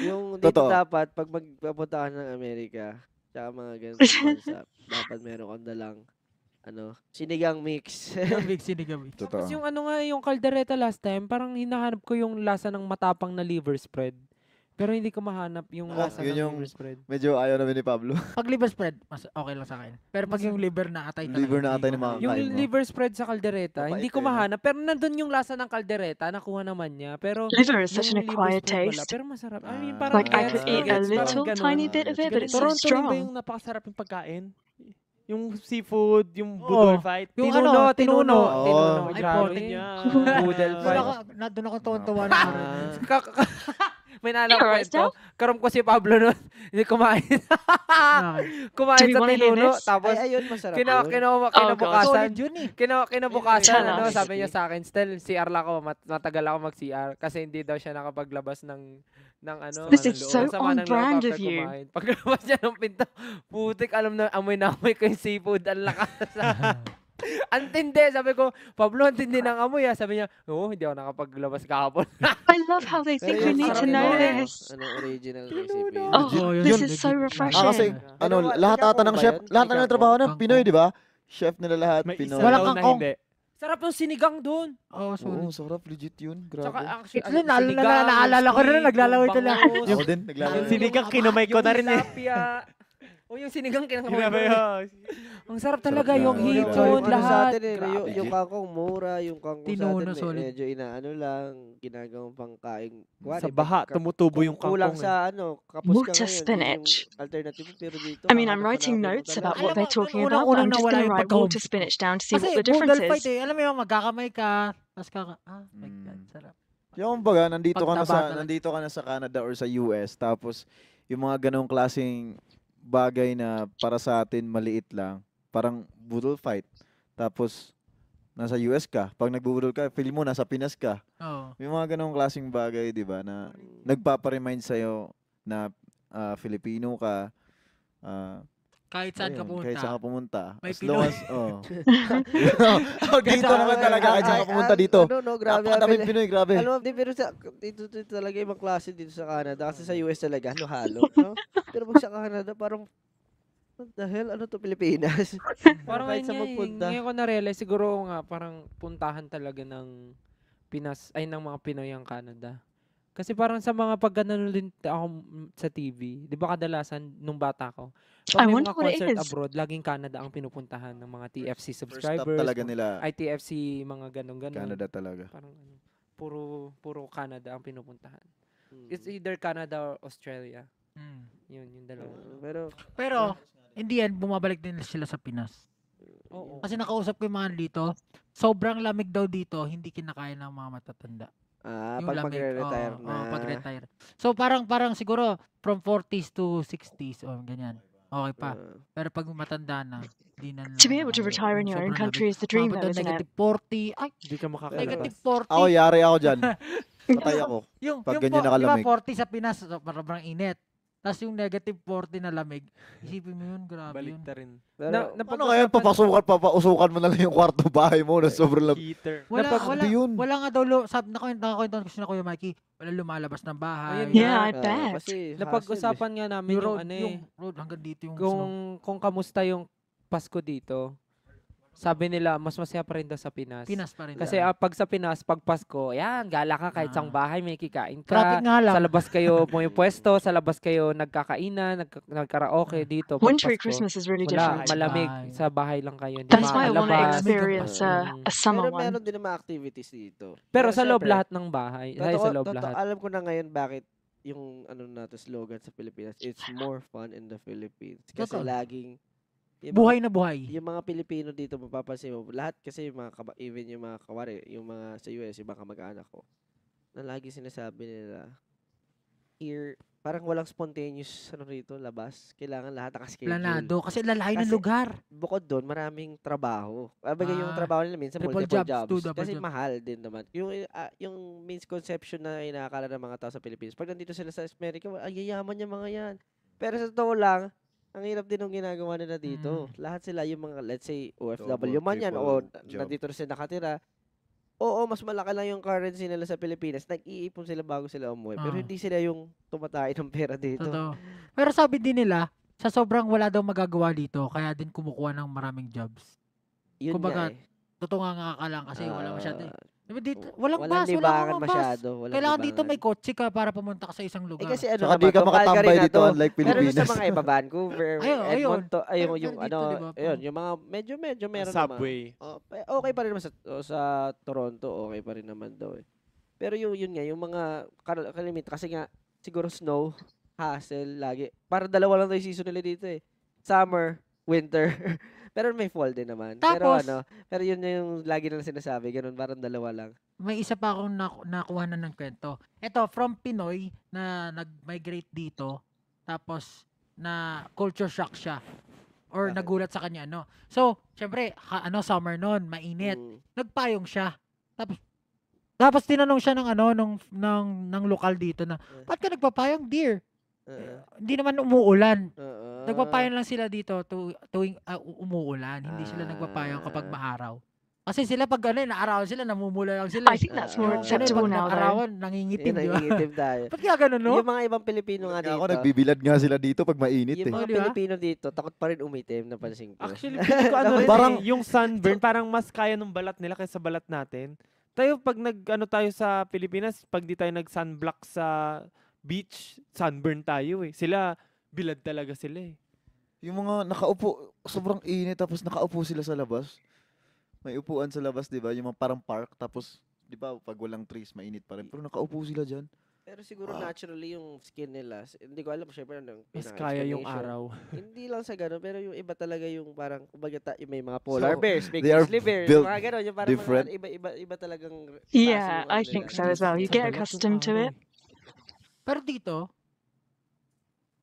Yung dito
Totoo.
dapat, pag magpapunta ka ng Amerika, tsaka mga ganitong bansa, dapat meron kang dalang, sinigang mix.
Big sinigang.
Totoo.
Tapos yung yung caldereta last time, parang hinahanap ko yung lasa ng matapang na liver spread. Pero hindi ko mahanap yung lasa
yun
ng
yung
liver spread.
Medyo ayaw namin ni Pablo.
Pag liver spread, mas okay lang sa akin. Pero pag yung liver na atay talaga.
Liver na atay
hindi
ni
ko
mga-
Yung
Kain mo.
liver spread sa caldereta,
Mapait
hindi ko
eh, no?
mahanap. Pero nandun yung lasa ng caldereta, nakuha naman niya. Pero
Liver is such an
yung liver
acquired
spread wala.
taste.
Pero masarap. I mean,
Ah.
parang
Like I
Ah,
could
gets,
eat a
gets, parang
little
ganun.
tiny bit of it, but it's so
Toronto rin ba
strong.
yung napakasarap yung pagkain? Yung seafood, yung
Oo.
budol fight.
Yung
Tinuno.
tinuno.
Oo.
Ay,
Grabe.
pote.
Budol
Doon ako tuwan-tuwa na.
May naalala
Yeah,
ko
right,
ito. Karom ko si Pablo nun. Hindi kumain.
Do
Kumain
we
sa
wanna hear
tinuno.
this?
Tapos,
Ayun, masarap
kinabukasan.
Solid yun eh.
Kinabukasan,
Tell us.
sabi niya sa akin, Stel, CR lang ako, matagal ako mag-CR kasi hindi daw siya nakapaglabas ng
This is
ng loob.
so
Ang sama
on
ng loob
brand
after
of you.
kumain. Paglabas niya ng pinto, putik, alam na amoy ko yung seafood, ang lakas. Antindi, sabi ko, Pablo, antindi ng amoy. Sabi niya, oo, hindi ako nakapaglabas kahapon.
I love how they think we need to know this.
Original recipe.
Oh,
yun,
this
yun,
is so
legit.
refreshing.
Kasi,
Pero
lahat
may
ata ng
kangkong
chef,
ba yun?
lahat
May
ng trabaho ng
kangkong.
Pinoy, di ba? Chef nila lahat,
May
Pinoy.
isa
Walang
daw na
kangkong.
hindi.
Sarap yung sinigang doon.
Oo, solid.
Oo, sarap, legit yun.
Tsaka,
Grabe.
actually,
Ito, naalala ko na rin, naglalaway talaga.
Ako din, naglalaro.
Yung sinigang, kinumay ko na rin eh.
Tilapia. O yung sinigang kinakabayo.
Kinabayo.
Ang sarap
Sarap
talaga
na.
yung
Oo,
hito,
grabe.
Ano sa
lahat.
atin eh,
Grabe.
yung kangkong mura, yung kangkong
Tinuno,
sa atin
solid.
medyo inaano lang, ginagawang pangkain. Kuwari,
Sa baha, tumutubo yung
kulang
kangkong.
sa kapus ka
Multa
ngayon, yun
spinach.
yung alternative mo, pero dito,
I mean, I'm
hahanap
writing
hanapin mo
notes
talaga.
about what
Alam
they're
mo,
talking
dun
about, but
unang-unang
I'm just
nawala
going to
yung
write
pagka-homesick
water
ko.
spinach down to see
Kasi
what the difference
Boodle fight
is.
Alam mo yung magkakamay ka, tapos my God,
Mm.
sarap.
Yung kumbaga, nandito ka na
Pagtaba
sa
talaga.
nandito ka na sa Canada or sa US, tapos yung mga ganong klaseng bagay na para sa atin maliit lang, parang budol fight. Tapos nasa US ka, pag nagbubudol ka, feel mo nasa Pinas ka.
Oo.
May mga ganong klaseng bagay, 'di ba, na nagpapa-remind sa na Filipino ka.
Kahit saan ka
Ayun,
pumunta.
kahit saan ka pumunta.
May
As long
Pinoy.
as, dito naman talaga, kahit saan ka pumunta dito.
No, grabe.
Napakadaming Pinoy, grabe.
Alam mo, pero dito talaga ibang klase dito sa Canada. Kasi sa US talaga, halo-halo. No? Pero pag sa Canada, parang, what the hell? Ano to, Pilipinas?
Parang
kahit
ngayon,
saan magpunta.
ngayon ko na-realize, siguro nga, parang puntahan talaga ng ng mga Pinoy ang Canada. Kasi parang sa mga pagkanonood ako sa TV, di ba kadalasan nung bata ko,
I
pag may
wonder
mga
what it
concert
is.
abroad, laging Canada ang pinupuntahan ng mga TFC
First stop
subscribers,
talaga nila,
ITFC, mga ganun-ganun.
Canada talaga.
Parang puro Canada ang pinupuntahan.
Hmm.
It's either Canada or Australia.
Mm.
Yung dalawa.
Pero,
Pero, in the end, bumabalik din sila sa Pinas.
Oo.
Kasi nakausap ko yung mga dito, sobrang lamig daw dito, hindi kinakaya ng mga matatanda. Yung
pag
lamig,
magre-retire
oo,
na.
oo, pag-retire. So parang siguro from 40s to 60s o ganyan. Okay pa. Pero pag matanda na, di na
To be able to retire in your own country is the dream, though, isn't it?
negative 40. Ay,
Hindi ka makakalabas.
negative 40.
Ako, yari ako dyan. Patay ako.
yung
Pag ganyan
di ba
nakalamig.
40 sa Pinas, so, parang init. Tapos yung negative 40 na lamig, isipin mo yun, grabe
Balik
yun.
ta rin.
Pero,
Ano ngayon, papausukan mo na lang yung kwarto bahay mo na sobrang lamig.
Heater.
Napakaganda yun.
Wala nga daw, nakakwento ko siya na Kuya Mikey, wala lumalabas ng bahay.
Ayun
Yeah, I
nga.
bet.
kasi
Napag-usapan nga namin
Yung
yung
road,
ano
yung road hanggang dito yung
kung
snow.
kung kamusta yung Pasko dito. Sabi nila mas masaya pa rin daw sa Pinas.
Pinas pa rin.
Kasi pag sa Pinas, pag Pasko, yan, gala ka kahit sang bahay, may kikain ka.
traffic nga lang.
Sa labas kayo pwesto, sa labas kayo nagkakainan, nagkaraoke dito. Pag
Wintry
Pasko,
Christmas is really
wala,
different.
malamig.
Bahay.
Sa bahay lang kayo. Hindi
That's why I want to
makakalabas.
experience a summer
pero
one.
meron din naman activities dito.
Pero sa loob
syempre,
lahat ng bahay. Ay, sa loob lahat.
alam ko na ngayon bakit yung natin slogan sa Pilipinas, it's more fun in the Philippines. Kasi
Totoo.
laging yung
Buhay na buhay.
yung mga Pilipino dito mapapansin mo, lahat kasi yung mga even yung mga kawari, yung mga sa US, yung mga kamag-anak ko, na lagi sinasabi nila, here, parang walang spontaneous rito, labas. Kailangan lahat nakaschedule.
Planado. Kasi lalayo ng
Kasi-
lugar.
Bukod doon, maraming trabaho. Yung
Ah,
trabaho nila minsan
triple
multiple
jobs,
jobs.
two double
Kasi
jobs.
mahal din naman. Yung misconception na inaakala ng mga tao sa Pilipinas, pag nandito sila sa Amerika, ay yayaman yung mga yan. Pero sa totoo lang, ang hirap din ng ginagawa nila dito. Lahat sila yung mga, let's say, OFW man yan, o
triple job.
nandito rin sila nakatira. Oo, mas malaki lang yung currency nila sa Pilipinas. Nag-iipon sila bago sila umuwi. Pero
Ah.
hindi sila yung tumatay ng pera dito.
Totoo. Pero sabi din nila, sa sobrang wala daw magagawa dito, kaya din kumukuha ng maraming jobs.
Yun
Kumbaga,
nga eh.
Totoo nga ka lang kasi wala masyado.
Ah,
Diba dito, walang
walang
bus,
libangan
wala namang bus.
masyado. Walang
Kailangan dito
libangan.
may kotse ka para pumunta ka sa isang
Eh
lugar.
kasi ano
Saka
naman,
di ka
to,
makatambay
Calgary na
dito
to.
unlike
Pero dun
Pilipinas.
sa mga iba, Vancouver,
Ayun.
Edmonton, ayun,
Pero
yung
dito,
ano,
diba,
ayun, yung mga medyo meron
Subway.
naman. Okay pa rin naman sa Toronto, okay pa rin naman daw eh. Pero yun nga, yung mga kalimit, kasi nga, siguro snow, hassle, lagi. Para dalawa lang tayo season nila dito eh. Summer, winter. Pero may fall din naman.
Tapos,
pero yun yung lagi nila sinasabi, ganun, parang dalawa lang.
may isa pa akong nakuha na ng kwento. Ito, from Pinoy na nag-migrate dito, tapos na culture shock siya. Or
Bakit?
nagulat sa kanya, no? So, syempre, summer noon, mainit.
Mm.
Nagpayong siya. Tapos tinanong siya ng lokal dito na, ba't ka nagpapayong, dear? Hindi naman umuulan. Nagpapayong lang sila dito tuwing umuulan. Hindi sila nagpapayong kapag maaraw. Kasi sila pag naarawan sila, namumula lang sila.
I think that's
Yung
more acceptable
pag
now, though.
nag-arawan, nangingitim,
Yun,
di ba?
nangingitim tayo.
Ba't kaya ganun, no?
Yung mga ibang Pilipino nga dito.
Ako, nagbibilad nga sila dito pag mainit
Yung
eh.
mga
Oh, di ba?
Pilipino dito, takot pa rin umitim, napansin ko.
Actually, feeling ko ano rin
Parang-
yung sunburn, parang mas kaya ng balat nila kaysa balat natin. Tayo, pag tayo sa Pilipinas, pag di tayo nag-sunblock sa beach, sunburn tayo eh. Sila, bilad talaga sila eh.
Yung mga nakaupo, sobrang init, tapos nakaupo sila sa labas. May upuan sa labas, di ba? Yung mga parang park, tapos, di ba, pag walang trees, mainit pa rin. Pero nakaupo sila dyan.
Pero siguro naturally yung skin nila, hindi ko alam syempre anong
Mas kaya yung
explanation.
araw.
Hindi lang sa gano'n, pero yung iba talaga yung parang, kumbaga yung may mga polar
So,
bears, may
they are
grizzly bears,
built
mga gano'n, yung parang
different.
mga iba talagang klase
Yeah,
yung
I
ano
think
nila.
so as well. You
Sa
get
balat yung
accustomed to
araw
it.
Pero dito,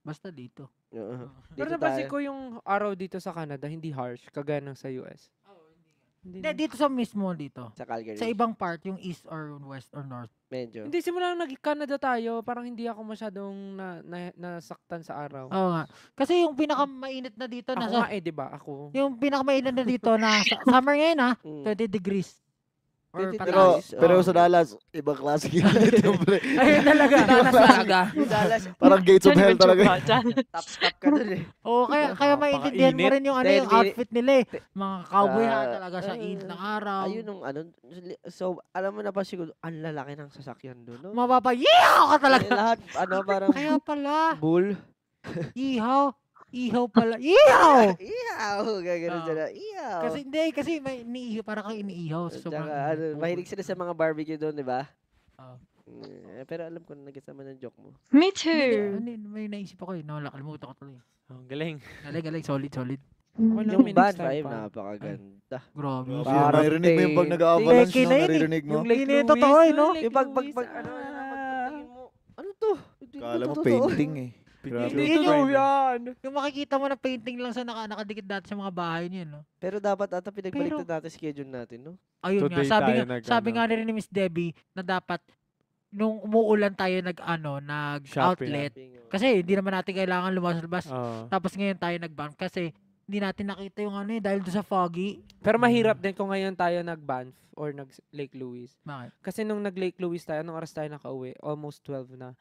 basta dito.
Oo.
Pero
Dito
napansin
tayo.
ko yung araw dito sa Canada, hindi harsh, kagaya ng sa US. Hindi,
Hindi, dito sa mismo dito.
Sa Calgary.
Sa ibang part, yung east or west or north.
Medyo.
Hindi, simula nung nag-Canada tayo, parang hindi ako masyadong nasaktan sa araw.
Oo nga. Kasi yung pinakamainit na dito,
Ako
nasa,
nga di ba? Ako.
yung pinakamainit na dito, na summer ngayon
Mm.
20 degrees. Or
20
pataas.
Pero,
Nice.
pero
Oo.
sa Dallas, ibang klase ginit yung pre.
Ayun talaga.
Danas talaga.
Yung Dallas,
Parang gates of
Don't
hell
even talk
talaga.
about that.
top stop ka dun eh.
Oo, kaya maintindihan mo
Napakainit.
rin yung ano
Dahil
yung
may-
outfit nila eh. Mga cowboy hat talaga sa
ah,
init ng araw.
Ayun nung ano. So, alam mo na ba siguro, ang lalaki ng sasakyan doon, no?
Mapapayihaw ka talaga.
Lahat, parang
Kaya pala,
bull.
ihaw. Ihaw pala. Ihaw!
Iyaw! Gagano
Oo.
sila. Iyaw!
Kasi may iniihaw, para kang iniihaw.
Tsaka,
Sobrang
mahilig sila sa mga barbecue doon, di ba?
Oo.
Pero alam ko na nagkasama ng joke mo.
Me
Hindi,
too.
may naisip ako eh. Nawala, kalimutan ko tuloy.
Oh, galing.
Galing, solid.
Okay lang,
Yung
may
band
next time
vibe,
pa.
napakaganda.
Grabe.
Parang
Maririnig mo yung pag nag-avalanche,
Peke
no?
na yun eh.
Naririnig mo.
Yung Lake
Hindi,
Louise.
totoo eh, no?
Lake
Yung pag
Louise,
pagtingin mo, ano to? Hindi ko
Kala mo
totoo.
painting eh. Grabe.
Hindi
Totoo
yung-
yan.
Yung makikita mo na painting lang sa nakadikit dati sa mga bahay niyo, no?
Pero dapat ata pinagbaliktad natin schedule natin, no?
Ayun
Today
nga,
tayo
sabi nga rin ni Miss Debbie na dapat nung umuulan tayo nag-outlet. Kasi hindi naman natin kailangan lumabas.
Oh.
Tapos ngayon tayo nag-ban kasi hindi natin nakita yung ano eh dahil doon sa foggy.
Pero mahirap din kung ngayon tayo nag-Banff or nag-Lake Louise.
Bakit?
Kasi nung nag-Lake Louise tayo, nung oras tayo nakauwi, almost 12 na.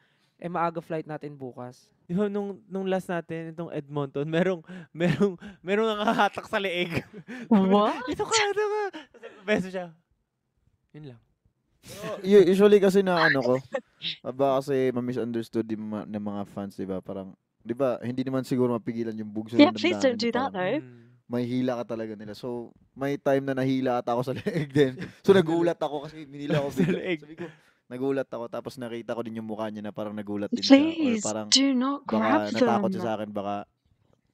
Maaga flight natin bukas.
Yung nung last natin, itong Edmonton, merong nakahatak sa leeg.
What?
Ito ka. Beso siya. Yun lang.
Usually kasi na ano ko, kasi ma-misunderstood ng mga fans, di ba? Parang, di ba, hindi naman siguro mapigilan yung bugso
Yeah,
ng
please
damdamin
don't do
na
that
parang
though.
may hila ka talaga nila. So, may time na nahila ata ako sa leeg din. So, nagulat ako kasi minila ako
Sa
bigla.
leeg.
Sabi ko, nagulat ako. Tapos nakita ko din yung mukha niya na parang nagulat din siya. Or
Please
parang,
do not grab
baka natakot
them.
siya sa akin. Baka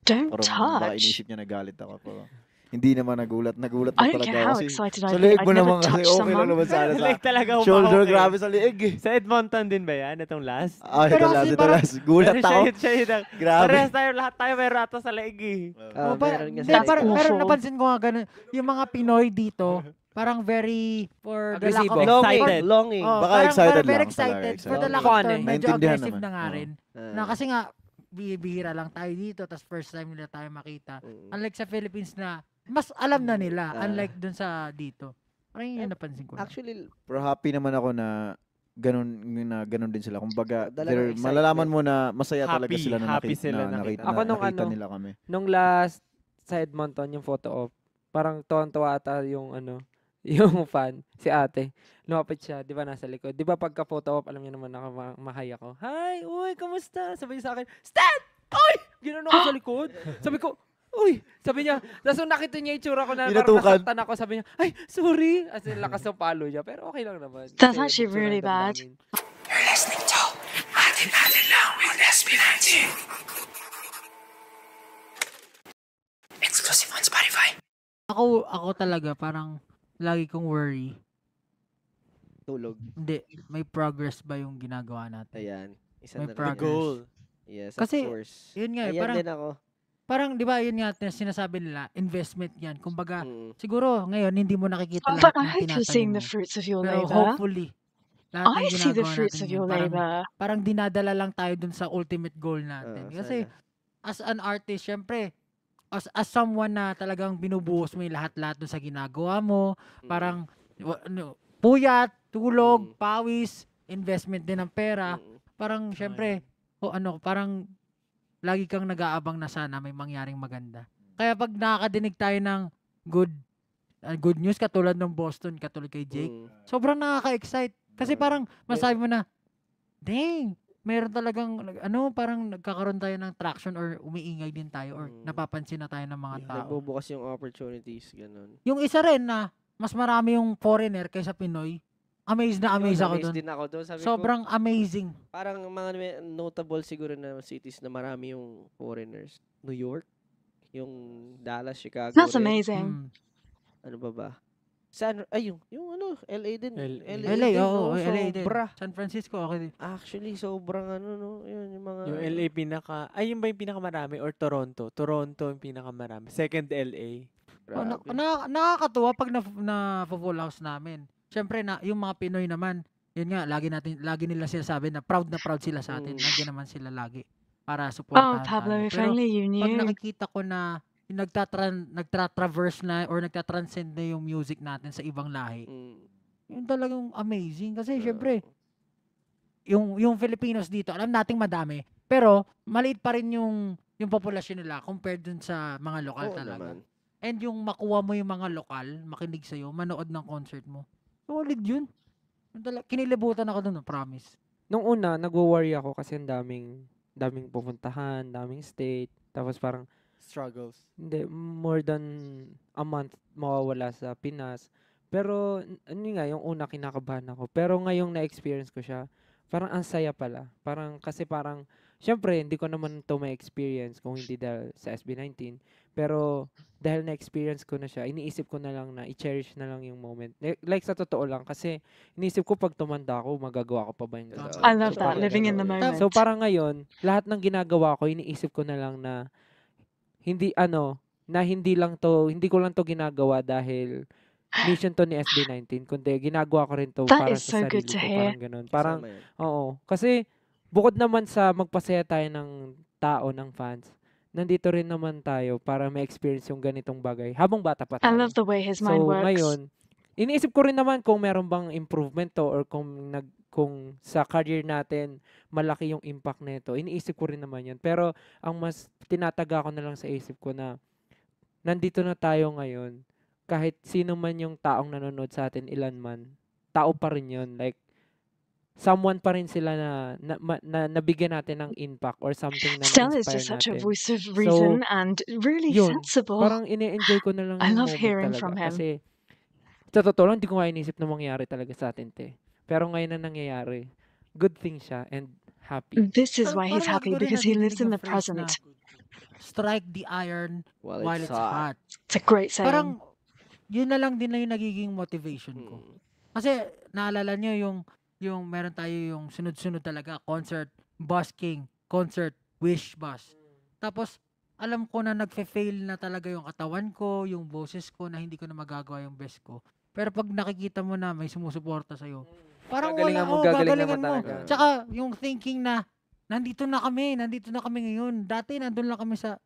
Don't
baka
touch.
inisip niya nagalit ako. Pero, hindi naman nagulat. Nagulat
I
na
don't
talaga
care
ako.
how
Kasi
excited
sa
I'd be.
leeg
I'd
mo
never
naman kasi
touch
okay lang
someone.
naman sana
Sa
sa
leeg talaga
shoulder.
humahok eh.
Grabe sa leeg eh.
Sa Edmonton din ba yan? Itong last?
Ah,
Pero
ito
kasi
last,
parang-
Gulat
Pero
ako.
siya yun.
Grabe.
Parehas tayo, lahat tayo meron ata sa leeg eh.
Ah, meron nga
Hindi,
sa
That's
pero
awful.
napansin ko nga ganun. Yung mga Pinoy dito, parang very, for the lack of
Agresibo.
Excited.
Longing.
Oh,
Baka
parang
excited
very
lang
excited.
talaga,
For the
excited.
lack of
Fun
term,
eh.
medyo
Naintindihan
aggressive
naman.
na nga
Oo.
rin. Na kasi nga, bihira lang tayo dito, tapos first time nila tayo makita. Unlike sa Philippines na, mas alam na nila, unlike dun sa dito. Parang yun yung napansin ko.
Actually,
Pero happy naman ako na ganun din sila. Kumbaga,
Dala ng excitement.
malalaman mo na masaya talaga
Happy,
sila na
happy
nakita,
sila
na,
nakita.
nakita,
Ako nung
nakita
ano,
nila kami.
Nung last sa Edmonton, yung photo op, parang tuwan-tuwa ata yung yung fan, si ate. Lumapit siya, di ba nasa likod. Di ba pagka photo op, alam niyo naman nakamakay ako. Hi, uy, kamusta? Sabi niya sa akin, Stan! Uy! Ginanon ako sa likod. Sabi ko, uy! Sabi niya, tapos nung nakita niya yung tsura ko na parang
Pinatukan.
nasaktan ako, sabi niya, ay, sorry! As in, lakas ng palo niya. Pero okay lang naman.
That's
Kasi
actually
buksan
really
ang
bad.
damdamin.
You're listening to Atin Lang with SB19. Exclusive on Spotify.
Ako talaga, parang lagi kong worry.
tulog.
Hindi, may progress ba yung ginagawa natin?
Ayan. Isa
May
na rin.
progress.
Goal.
Yes,
Kasi,
of course.
Yun nga,
Ayan
parang,
din ako.
parang di ba yun nga sinasabi nila, investment yan. Kumbaga,
Mm.
siguro ngayon hindi mo nakikita
Oh,
lahat
but I
ng
hope you're seeing
tinatanim
the
mo.
fruits of your
Pero
labor.
hopefully, lahat ng
I see the
ginagawa
fruits
natin
of
yun,
your
parang,
labor.
parang dinadala lang tayo dun sa ultimate goal natin. Kasi
Sana.
as an artist, syempre, as someone na talagang binubuhos mo yung lahat-lahat dun sa ginagawa mo, parang puyat, tulog, pawis, investment din ng pera, parang syempre, parang lagi kang nag-aabang na sana may mangyaring maganda. Kaya pag nakakadinig tayo ng good news katulad ng Boston, katulad kay Jake, sobrang nakaka-excite. Kasi parang masabi mo na, dang, meron talagang parang nagkakaroon tayo ng traction or umiingay din tayo or napapansin na tayo ng mga tao.
Nagbubukas yung opportunities, ganun.
Yung isa rin na mas marami yung foreigner kaysa Pinoy. Amazed ako doon.
din ako doon. Sabi
Sobrang amazing.
parang mga notable siguro na cities na marami yung foreigners. New York, yung Dallas, Chicago.
That's
rin.
amazing.
Ano ba? Yung LA din.
LA, oo, LA din.
Sobra.
San Francisco, okay din.
Actually, sobrang Yun, yung mga...
Yung LA yun ba yung pinakamarami or Toronto? Toronto yung pinakamarami. Second LA.
Grabe.
Nakakatuwa pag na-full house namin. Siyempre, yung mga Pinoy naman, yun nga, lagi nila sinasabi na proud sila sa atin. Nandiyan naman sila lagi para supportahan
Pablo,
tayo.
if
Pero
only you
pag
knew.
nakikita ko na yung nagtatraverse na or nagtatranscend na yung music natin sa ibang lahi, yun talagang amazing. Kasi syempre, yung Filipinos dito, alam nating madami, pero maliit pa rin yung populasyon nila compared dun sa mga lokal talaga.
Naman.
And yung makuha mo yung mga lokal, makinig sa'yo, manood ng concert mo, solid yun. Kinilibutan ako dun, promise.
Nung una, nagwo-worry ako kasi ang daming pupuntahan, daming state, tapos parang
Struggles.
hindi, more than a month mawawala sa Pinas. Pero, yung una kinakabahan ako. Pero ngayong na-experience ko siya, parang ang saya pala. Kasi syempre, hindi ko naman ito ma-experience kung hindi dahil sa SB19. Pero, dahil na-experience ko na siya, iniisip ko na lang na i-cherish na lang yung moment. Like, sa totoo lang, kasi iniisip ko pag tumanda ako, magagawa ko pa ba yung ganun?
I love that,
parang
living in the
ganun.
moment.
So, parang ngayon, lahat ng ginagawa ko, iniisip ko na lang na hindi ko lang to ginagawa dahil mission to ni SB19, kundi ginagawa ko rin to
That
para
is
sa
so good
sarili
to
ko,
hear.
parang ganun. Parang,
Kasama yan.
oo. Kasi, bukod naman sa magpasaya tayo ng tao, ng fans, nandito rin naman tayo para ma-experience yung ganitong bagay habang bata pa
I
tayo.
love the way his mind
So,
works.
ngayon, iniisip ko rin naman kung meron bang improvement to or kung sa career natin malaki yung impact nito. Iniisip ko rin naman yun. Pero ang mas tinataga ko na lang sa isip ko na nandito na tayo ngayon. Kahit sino man yung taong nanonood sa atin, ilan man, tao pa rin yun. Like, someone pa rin sila na nabigyan natin ng impact or something na
Stella is
na-inspire
just such a
natin.
voice of reason and really
Yun,
sensible.
parang ini-enjoy ko na lang
I
yung
love
moment
hearing
talaga.
from him.
Kasi, sa totoo lang, hindi ko nga inisip na mangyari talaga sa atin, te. Pero ngayon na nangyayari, good thing siya and happy.
This is why he's
Parang
happy,
lagi ko rin
because he lives in
nadidinig
the
yung phrase na,
present.
strike the iron
While
while
it's
it's hot.
It's a great saying.
Parang, yun na lang din na yung nagiging motivation ko. Kasi, naalala nyo yung meron tayo yung sunod-sunod talaga, concert, busking, concert, wish bus. Tapos, alam ko na nagfe-fail na talaga yung katawan ko, yung boses ko, na hindi ko na magagawa yung best ko. Pero pag nakikita mo na may sumusuporta sa'yo, parang
Gagalingan mo,
gagalingan
naman
mo.
talaga.
Tsaka, yung thinking na, nandito na kami ngayon. Dati, nandun lang kami sa,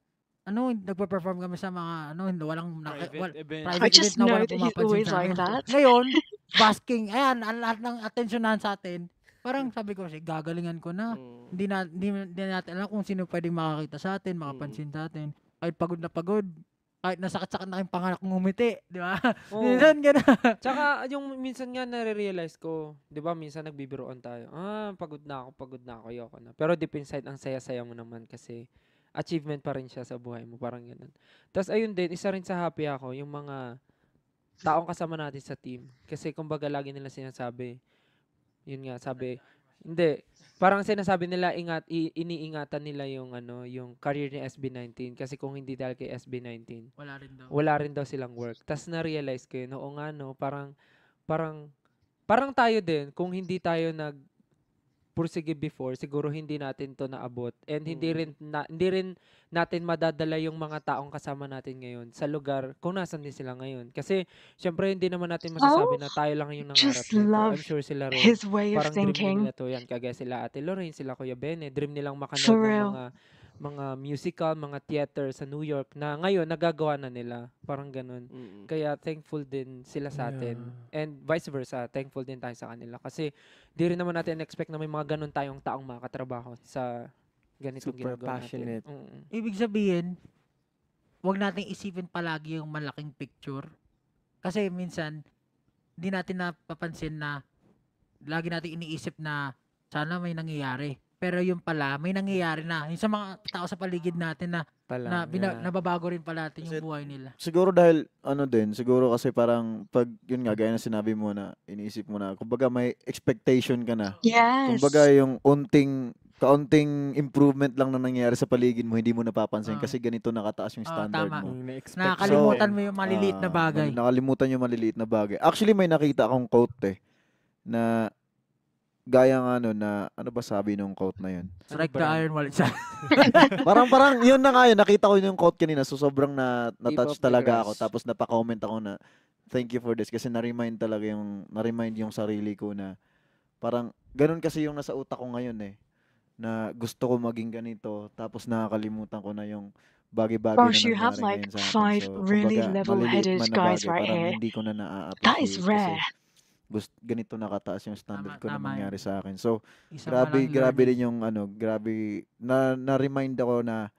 nagpa-perform kami sa mga, walang,
Private event.
I
private
just
event na
know
walang
that he's
pumapansin
always
sa
like
amin.
that.
Ngayon, basking, ayan, ang lahat ng atensyonan sa atin. Parang sabi ko, gagalingan ko na. Hindi natin alam kung sino pwedeng makakita sa atin, makapansin sa atin. Kahit pagod na pagod, kahit nasakit-sakit na yung panganak ngumiti, di ba?
Oo.
Minsan gano'n.
Tsaka, yung minsan nga nare-realize ko, di ba, minsan nagbibiroon tayo. Pagod na ako, ayoko na. Pero deep inside, ang saya-saya mo naman kasi achievement pa rin siya sa buhay mo, parang ganun. Tapos, ayun din, isa rin sa happy ako, yung mga taong kasama natin sa team. Kasi, kumbaga, lagi nila sinasabi, yun nga, sabi, hindi, parang sinasabi nila, iniingatan nila yung career ni SB19 kasi kung hindi dahil kay SB19, wala rin daw silang work. Tapos na-realize ko yun, oo nga no, parang tayo din, kung hindi tayo pursige before, siguro hindi natin to naabot and hindi rin natin madadala yung mga taong kasama natin ngayon sa lugar kung nasan din sila ngayon. Kasi syempre hindi naman natin masasabi na tayo lang yung nangarap
Just
nito.
love
I'm sure sila rin.
his way of
Parang dream
thinking.
nila to yan. Kagaya sila Ate Lorraine, sila Kuya Bene. Dream nilang
For
makanood ng
real.
mga musical, mga theater sa New York na ngayon nagagawa na nila. Parang ganun. Kaya thankful din sila sa atin. And vice versa, thankful din tayo sa kanila. Kasi di rin naman natin expect na may mga ganun tayong taong makatrabaho sa ganitong
Super
ginagawa
passionate.
natin.
Ibig sabihin, wag nating isipin palagi yung malaking picture. Kasi minsan, di natin napapansin na lagi natin iniisip na sana may nangyayari. pero yung pala, may nangyayari na. Yung sa mga tao sa paligid natin na nababago rin pala natin yung buhay nila.
Siguro dahil, siguro kasi parang, pag, yun nga, gaya na sinabi mo na, iniisip mo na, kumbaga may expectation ka na.
Yes.
Kumbaga yung kaunting improvement lang na nangyayari sa paligid mo, hindi mo napapansin kasi ganito nakataas yung standard
tama.
mo.
Nakakalimutan mo yung maliliit na bagay.
Nakalimutan yung maliliit na bagay. Actually, may nakita akong quote na gaya nga ano ba sabi nung quote na yun?
Strike the iron while it's
parang yun na nga yun. Nakita ko yung quote kanina. So sobrang na-touch
Keep up the
talaga
grass.
ako. Tapos napaka-comment ako na thank you for this. Kasi na-remind yung sarili ko na parang ganun kasi yung nasa utak ko ngayon na gusto ko maging ganito. Tapos nakakalimutan ko na yung bagay-bagay
Gosh,
na
you have
nangyari
like
ngayon sa akin.
5
So,
really
kumbaga,
level-headed
maliliit man na
guys
bagay,
right
parang
here.
hindi ko na na-appreciate.
That is rare.
Ganito nakataas yung standard ko na
Tama
nangyari sa akin. So,
Isang
grabe
walang
din yung grabe na-remind ako na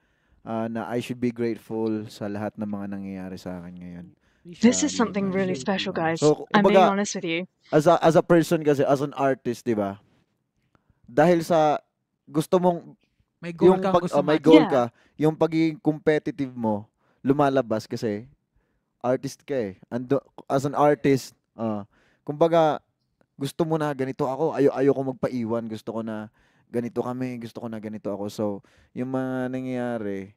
I should be grateful sa lahat ng mga nangyayari sa akin ngayon.
This is
Sa
something
buhay.
really special, guys.
So,
I'm being
kumbaga,
honest with you.
as a person kasi, as an artist, 'di ba? Dahil sa gusto mong
may goal ka gusto
may goal ka, yung pagiging competitive mo lumalabas kasi artist ka as an artist, kumbaga gusto mo na ganito ako, ayoko magpaiwan, gusto ko na ganito kami, gusto ko na ganito ako. So, yung mga nangyayari,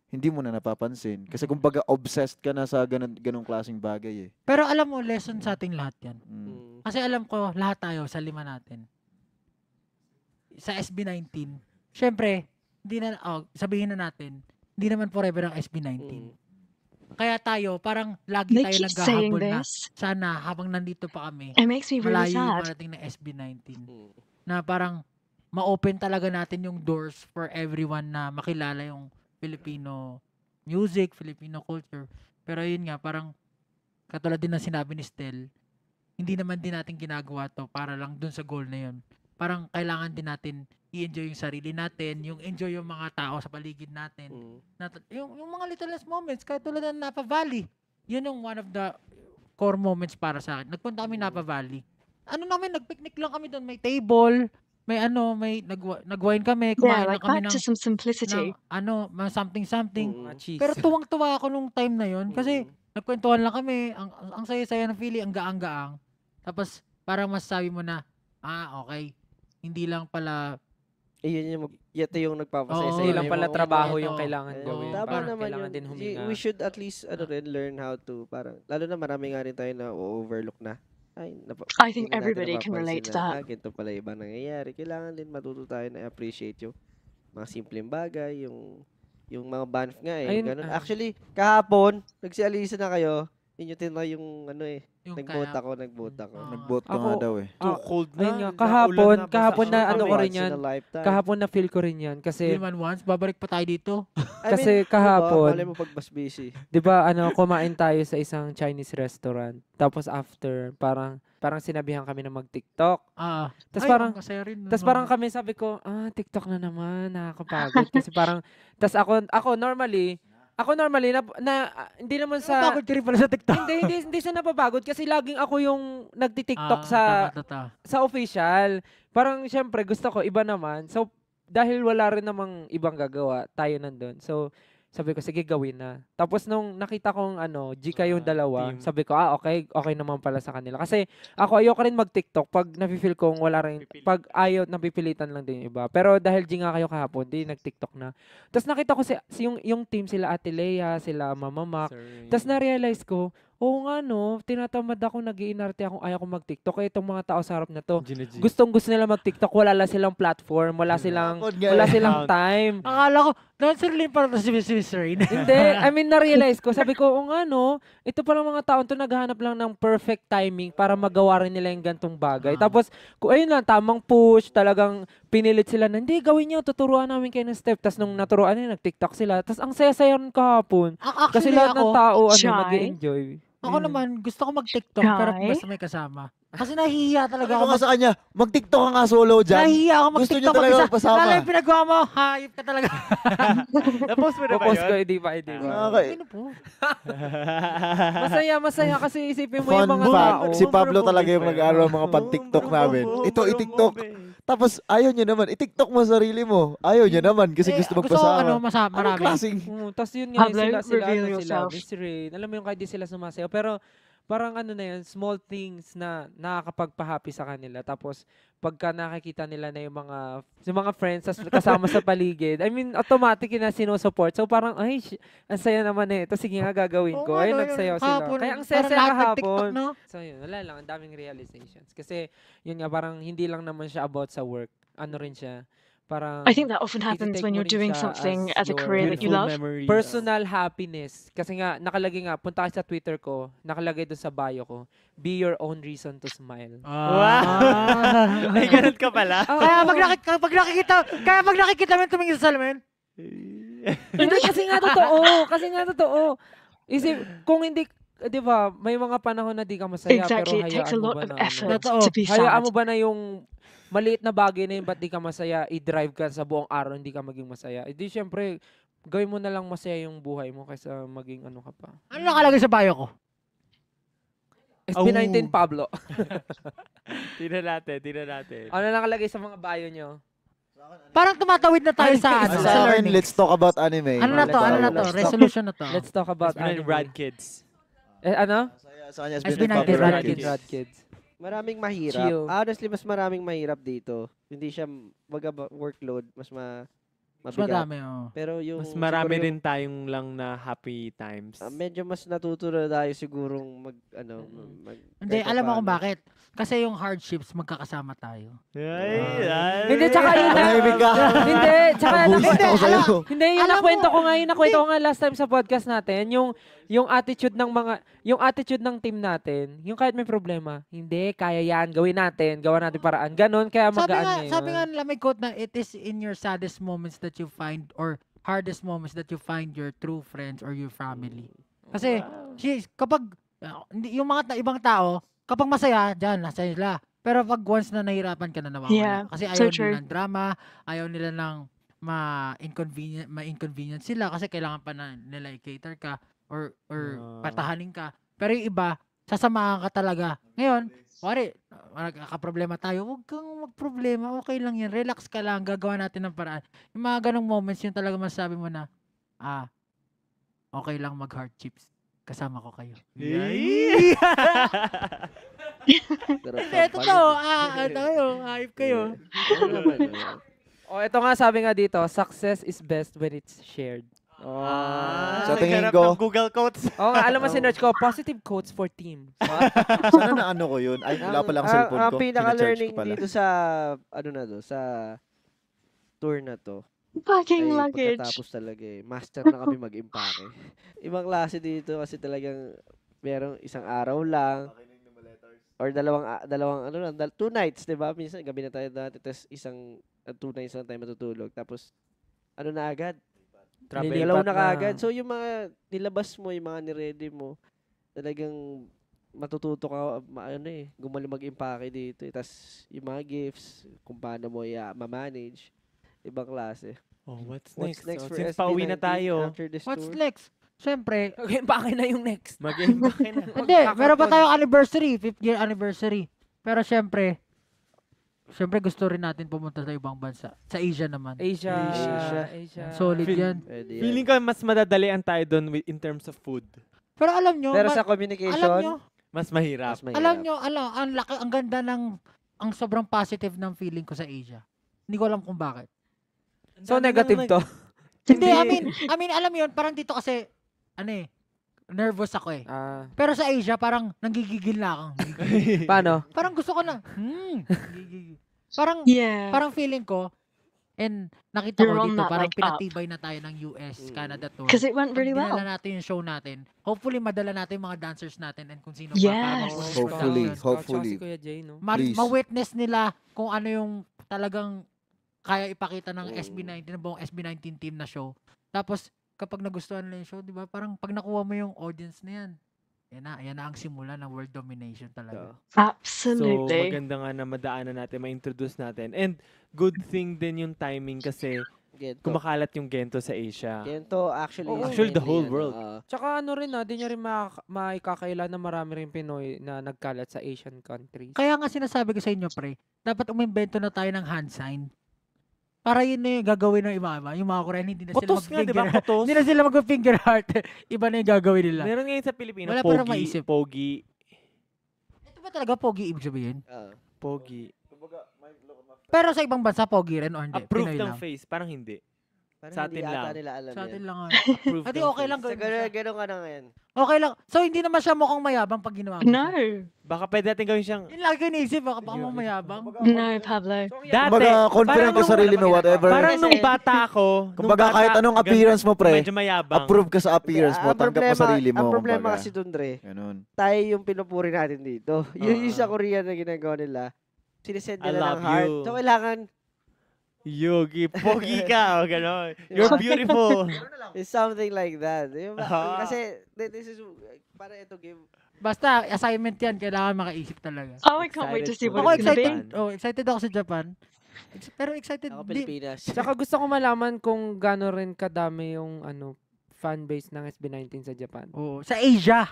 hindi mo na napapansin. Kasi kumbaga obsessed ka na sa ganung klaseng bagay
Pero alam mo, lesson sa ating lahat yan.
Mm.
Kasi alam ko, lahat tayo sa 5 natin. Sa SB19, syempre, sabihin na natin, hindi naman forever ang SB19. Kaya tayo, parang lagi
They
tayo
keep saying
naghahabol na
this.
sana habang nandito pa kami,
It makes me really
malayo yung
sad.
parating ng SB19. Na parang ma-open talaga natin yung doors for everyone na makilala yung Filipino music, Filipino culture. Pero yun nga, parang katulad din ng sinabi ni Stel, hindi naman din natin ginagawa to para lang dun sa goal na yun. Parang kailangan din natin i-enjoy yung sarili natin, yung enjoy yung mga tao sa paligid natin. Yung mga littlest moments, kahit tulad ng Napa Valley. Yun yung one of the core moments para sa akin. Nagpunta kami Napa Valley. Nagpicnic lang kami doon. May table, may nag-wine kami, kumain lang
Yeah, like
kami
back to some simplicity.
something.
Cheese.
Pero tuwang-tuwa ako nung time na yun kasi nagkwentuhan lang kami, ang saya-saya ng feeling, ang gaang-gaang. Tapos parang masasabi mo na, okay, hindi lang pala
Ito yung nagpapasaya sa
Oo,
Hindi lang
yung
pala
mga
trabaho
momento.
yung kailangan
Oo,
gawin.
tama
Parang
naman
kailangan
yun.
din huminga.
We should at least learn how to parang lalo na marami nga rin tayo na overlook na.
I think
hindi natin
everybody can
napapansin
relate to
na,
that.
ganito pala iba nangyayari. Kailangan din matuto tayo na appreciate yung mga simpleng bagay, yung mga banff nga
Ayun,
ganun. Actually, kahapon, nagsialisa na kayo. Yun yung tinry yung
yung
nag-vote
kaya.
ako.
Nag-vote ka
Ako-
nga daw
Too cold na.
Ayun nga,
Naulan
kahapon
basa
na
ako.
ano ko rin
Once
yan.
in a lifetime.
Kahapon na feel ko rin yan kasi
Hindi man once, babalik pa tayo dito.
kasi kahapon-
Malay mo pag mas busy.
'di ba kumain tayo sa isang Chinese restaurant. Tapos after parang sinabihan kami na mag-TikTok. Tas parang- Tapos parang kami sabi ko, TikTok na naman, nakakapagod kasi parang ako normally na hindi naman sa
Napagod ka rin pala sa TikTok.
hindi siya napapagod kasi laging ako yung nagti-TikTok
Tama.
sa official. Parang syempre gusto ko iba naman. So dahil wala rin namang ibang gagawa, tayo nandun. So sabi ko sige gawin na. Tapos nung nakita kong Gika yung dalawa,
team.
sabi ko okay naman pala sa kanila. Kasi ako ayoko rin mag-TikTok pag nafe-feel kong wala rin pag ayaw napipilitan lang din yung iba. Pero dahil G nga kayo kahapon, di nag-TikTok na. Tapos nakita ko yung team sila Ate Lea, sila Mama Mac. Tapos na-realize ko, oo nga tinatamad ako, nag-iinarte akong ayaw ko mag-TikTok. Kaya itong mga tao sa harap na to, gustong-gusto nila mag-TikTok, wala lang silang platform, wala silang time.
Akala ko, dancer rin para si Miss Rain.
Hindi, I mean, na-realize ko, sabi ko, oo nga ito palang mga taon to naghahanap lang ng perfect timing para magawa rin nila yung gantong bagay. Tapos, ayun lang, tamang push, talagang pinilit sila na, hindi, gawin nyo, tuturuan namin kayo ng step. Tapos nung naturuan nila, nag-TikTok sila. Tapos ang saya-saya rin kahapon. Kasi
Actually,
lahat ng tao,
Shy?
nag-enjoy.
ako naman, gusto ko mag-TikTok, pero
Guy?
basta may kasama. Kasi nahihiya talaga
Sabi
ako.
ko nga sa kanya, mag-TikTok ka nga solo dyan.
Nahihiya ako
Gusto niyo
mag-TikTok
talaga
mag-isa.
magpasama.
Lalo yung pinagawa mo, hayop ka talaga.
Tapos mo na ba
Popost ko,
yun?
hindi pa.
Okay.
Ano po?
Masaya kasi isipin mo
Fun
yung mga
fact,
tao.
si Pablo talaga yung nag-aaral ng mga pan-TikTok namin. Ito, i-TikTok. Tapos ayaw niya naman. I-TikTok mo sarili mo. Ayaw niya naman kasi gusto
Gusto ko,
magpasama.
marami.
Klaseng...
Tapos yun nga,
Pablo, reveal yourself.
Miss Rain. Alam mo yung kahit di sila sumasayaw. Pero parang ano na yan, small things na nakakapagpa-happy sa kanila. Tapos pagka nakikita nila na yung mga friends kasama sa paligid, I mean, automatic na sinusupport. So parang, ay, ang saya naman eh. Tapos sige nga gagawin ko. Ay, nagsayaw sila. Kaya ang saya kahapon.
No?
So yun, wala lang. Ang daming realizations. Kasi yun nga, parang hindi lang naman siya about sa work. Ano rin siya. Parang
I think that often happens
iti-take
when
mo
you're
rin
doing
siya
something
as
as a
your
career that you love.
Memories.
personal happiness. Kasi nga, nakalagay nga, punta ka sa Twitter ko, nakalagay doon sa bio ko, be your own reason to smile.
Wow! Ay, ganun ka pala.
Kaya pag nakikita mo yung tumingin sa salamin,
Hindi, kasi nga totoo. Kung hindi, di ba, may mga panahon na di ka masaya,
Exactly.
pero
It takes a
hayaan mo
lot
ba
of
na,
effort
Totoo.
to be
hayaan
sad.
mo ba na yung maliit na bagay na yun, ba't di ka masaya, i-drive ka sa buong araw, hindi ka maging masaya. Di syempre, gawin mo na lang masaya yung buhay mo kaysa maging ano ka pa.
ano nakalagay sa bio ko?
SB19 Pablo.
Tingnan natin.
Ano nakalagay sa mga bio nyo?
Parang tumatawid na tayo sa
Ano
sa
sa akin,
learning.
let's talk about anime.
Ano na to?
Let's talk.
Resolution na to.
Let's talk about
Mas
anime.
Rad Kids.
Ano?
Sa kanya,
SB19
SB19
Rad
Kids.
Rad Kids.
Maraming mahirap.
Chill.
Honestly, mas maraming mahirap dito. Hindi siya workload, mas
Mas
mabigat.
madami, oh.
Pero yung
Mas marami
siguro
rin tayong lang na happy times.
medyo mas natuto na tayo sigurong
Hindi,
kahit
alam mo kung
paano.
bakit. Kasi yung hardships, magkakasama tayo.
Hindi, tsaka yun na.
Manahimik ka.
Hindi, tsaka
Nabusit ako sa'yo.
Hindi, yung
Alam
nakwento
mo,
ko nga, nakwento ko nga last time sa podcast natin, yung attitude ng team natin, yung kahit may problema, hindi, kaya yan, gawin natin, gawa natin paraan. Ganon, kaya magaan ngayon.
Sabi nga nila, may quote na, it is in your saddest moments that you find, or hardest moments that you find your true friends or your family. Kasi, kapag, yung mga ibang tao, kapag masaya, dyan, nasa sila. Pero pag once na nahirapan ka na nawawala.
Yeah,
Kasi
so
ayaw
true.
nila ng drama, ayaw nila ng ma-inconvenient sila kasi kailangan pa na nila i-cater ka or patahanin ka. Pero yung iba, sasamahan ka talaga. Ngayon, pare, nagkakaproblema tayo, huwag kang magproblema, okay lang yan, relax ka lang, gagawa natin ng paraan. Yung mga ganong moments, yung talaga masasabi mo na, okay lang mag-hardships. Kasama ko kayo.
Pero
Hindi, totoo. Hype kayo.
O, ito nga, sabi nga dito, success is best when it's shared.
Sa tingin
naghanap
ko-
ng Google quotes.
Oo nga, alam mo, sinerch ko, positive quotes for team.
Sana na ano ko yun. Ay, wala pala ang cellphone
Ang
ko.
pinaka-learning
Pinacharge ko pala.
dito sa, sa tour na to,
Packing
ay
luggage.
pagkatapos talaga master na kami mag-impake. Ibang klase dito kasi talagang merong isang araw lang or dalawang 2 nights, 'di ba? Minsan gabi na tayo dati, tapos 2 nights lang tayo matutulog. Tapos na agad? Dalaw na kaagad. So yung mga nilabas mo, yung mga niready mo, talagang matututo ka gumaling mag-impake dito. Tapos yung mga gifts, kung paano mo ma-manage, ibang klase.
Oh, what's
What's next for
Since
SB19
pauwi na tayo,
after this
What's
tour?
next? Siyempre,
Impake na yung next.
mag-impake na.
hindi, meron pa tayong anniversary, 5th year anniversary. Pero siyempre gusto rin natin pumunta sa ibang bansa. Sa Asia naman.
Asia.
Solid yan.
Pwede yan.
Feeling ko mas madadalian tayo doon in terms of food.
Pero alam nyo,
Pero sa communication,
alam nyo,
Mas mahirap.
mas mahirap.
alam nyo, ang ganda ang sobrang positive ng feeling ko sa Asia. Hindi ko alam kung bakit.
So, negative to.
Hindi, I mean, alam mo yun, parang dito kasi, nervous ako eh. Pero sa Asia, parang nanggigigil na ako.
Paano?
Parang gusto ko na, gigigil. Parang,
Yeah.
parang feeling ko, and nakita
You're
ko
on
dito,
that,
parang
like, up.
pinatibay na tayo ng US, Canada tour.
Because it went really
Pag
well.
dinala natin yung show natin, hopefully madala natin yung mga dancers natin and kung sino pa
Yes.
para mag-push
Hopefully.
production.
Hopefully.
Si Kuya Jay, no?
Please.
Ma-witness nila kung ano yung talagang kaya ipakita ng SB19, ng buong SB19 team na show. Tapos, kapag nagustuhan nila yung show, di ba, parang pag nakuha mo yung audience na yan, yan na ang simula ng world domination talaga.
So,
Absolutely.
maganda nga na madaanan natin, ma-introduce natin. And good thing din yung timing kasi
Gento.
kumakalat yung Gento sa Asia.
Gento, actually,
Oo.
Actually, the
mainly,
whole world.
Tsaka ano rin di niya rin maikakaila na marami rin Pinoy na nagkalat sa Asian countries.
Kaya nga sinasabi ko sa inyo, pre, dapat umimbento na tayo ng hand sign. Para yun na yung gagawin ng iba-iba. Yung mga Korean, hindi na sila
Putos nga, di ba?
mag-finger
Putos.
Hindi na sila mag-finger heart. Iba na yung gagawin nila.
Meron ngayon sa Pilipinas,
Wala pa rin
pogi,
maisip.
pogi,
Ito ba talaga pogi ibig sabihin?
pogi.
Pero sa ibang bansa, pogi rin o hindi?
Approved
Pinoy
ng
lang.
face, parang hindi.
Parang
Sa
hindi
atin
ata
lang.
nila alam
Sa atin
yan.
lang.
Approved
Adi,
ng
okay lang
face.
Sa
gawin mo siya.
gano'n ka na ngayon.
Okay lang. So, hindi naman siya mukhang mayabang pag ginawa mo
No.
siya.
Baka pwede natin gawin siyang,
Yun lagi ko iniisip, baka mukhang mayabang.
No, Pablo.
dati,
Kumbaga, confident ka
parang
sa sarili mo, whatever.
parang nung bata ako,
Kumbaga, kahit anong appearance mo, pre,
medyo mayabang.
approve ka sa appearance mo,
Ang
tanggap mo
problema-
sarili mo.
Ang problema
kumbaga.
kasi dun, Dre,
Ganun.
tayo yung pinupuri natin dito. Yung sa Korea na ginagawa nila, sinesend
I
nila
love
ng heart.
you.
So, kailangan,
Yogi, pogi ka, o gano'n. You're beautiful.
it's something like that.
Ah.
Kasi, this is, para ito game.
Basta, assignment yan. Kailangan makaisip talaga.
Oh, I can't wait to see
Excited
what
Ako
it's gonna be.
excited. Oh, excited ako sa Japan. Pero excited
Ako,
di.
Pilipinas.
Tsaka gusto ko malaman kung gaano rin kadami yung fan base ng SB19 sa Japan.
Oh, sa Asia.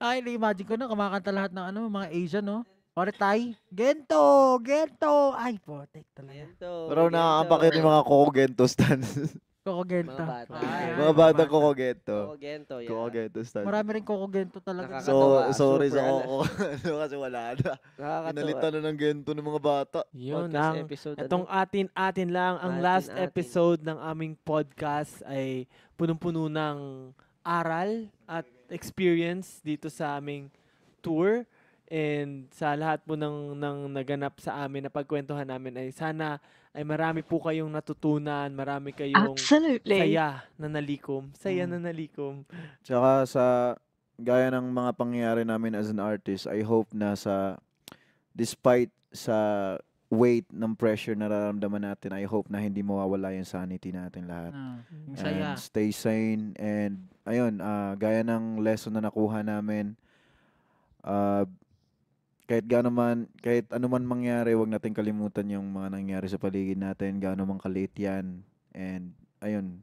Ay, na-imagine ko na kumakanta lahat ng mga Asia, no? Or Thai. Gento! Gento! Ay, potek talaga.
Gento,
Pero
Gento.
nakakapakit yung mga Coco Gento stands.
Coco Gento.
Mga bata.
Ay,
mga batang Coco Gento.
Oo, Gento, yeah.
Coco Gento stands.
Marami rin Coco Gento talaga.
Nakakatawa.
Sorry sa
Super,
Coco. Kasi wala na.
Nakakatawa.
Pinalitan na ng Gento ng mga bata.
Yun
Podcast
ang,
episode,
itong atin lang, ang last
Atin-atin.
episode ng aming podcast ay punong-puno ng aral at experience dito sa aming tour. And sa lahat po ng naganap sa amin na pagkwentuhan namin ay sana ay marami po kayong natutunan, marami kayong
Absolutely.
saya na nalikom. Saya na nalikom.
Tsaka sa gaya ng mga pangyayari namin as an artist, I hope na despite sa weight ng pressure na nararamdaman natin, I hope na hindi mawawala yung sanity natin lahat.
Yung saya.
And stay sane. And ayun, gaya ng lesson na nakuha namin, kahit ano man mangyari, wag natin kalimutan yung mga nangyari sa paligid natin, gaano man kaliit yan. And ayun,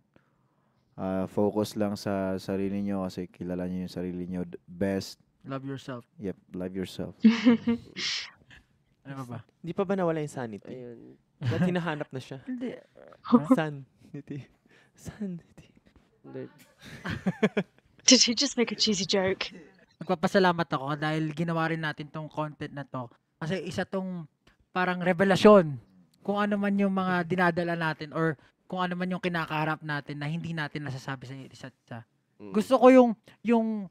focus lang sa sarili nyo kasi kilala nyo yung sarili nyo best.
Love yourself.
Yep, love yourself.
Ano ba?
Di pa ba nawala yung sanity?
Ayun.
Ba't hinahanap na siya?
Hindi.
Sanity. Sanity.
Did he just make a cheesy joke?
Nagpapasalamat ako dahil ginawa rin natin tong content na to. Kasi isa tong parang revelasyon kung ano man yung mga dinadala natin or kung ano man yung kinakaharap natin na hindi natin nasasabi sa isa't isa. Gusto ko yung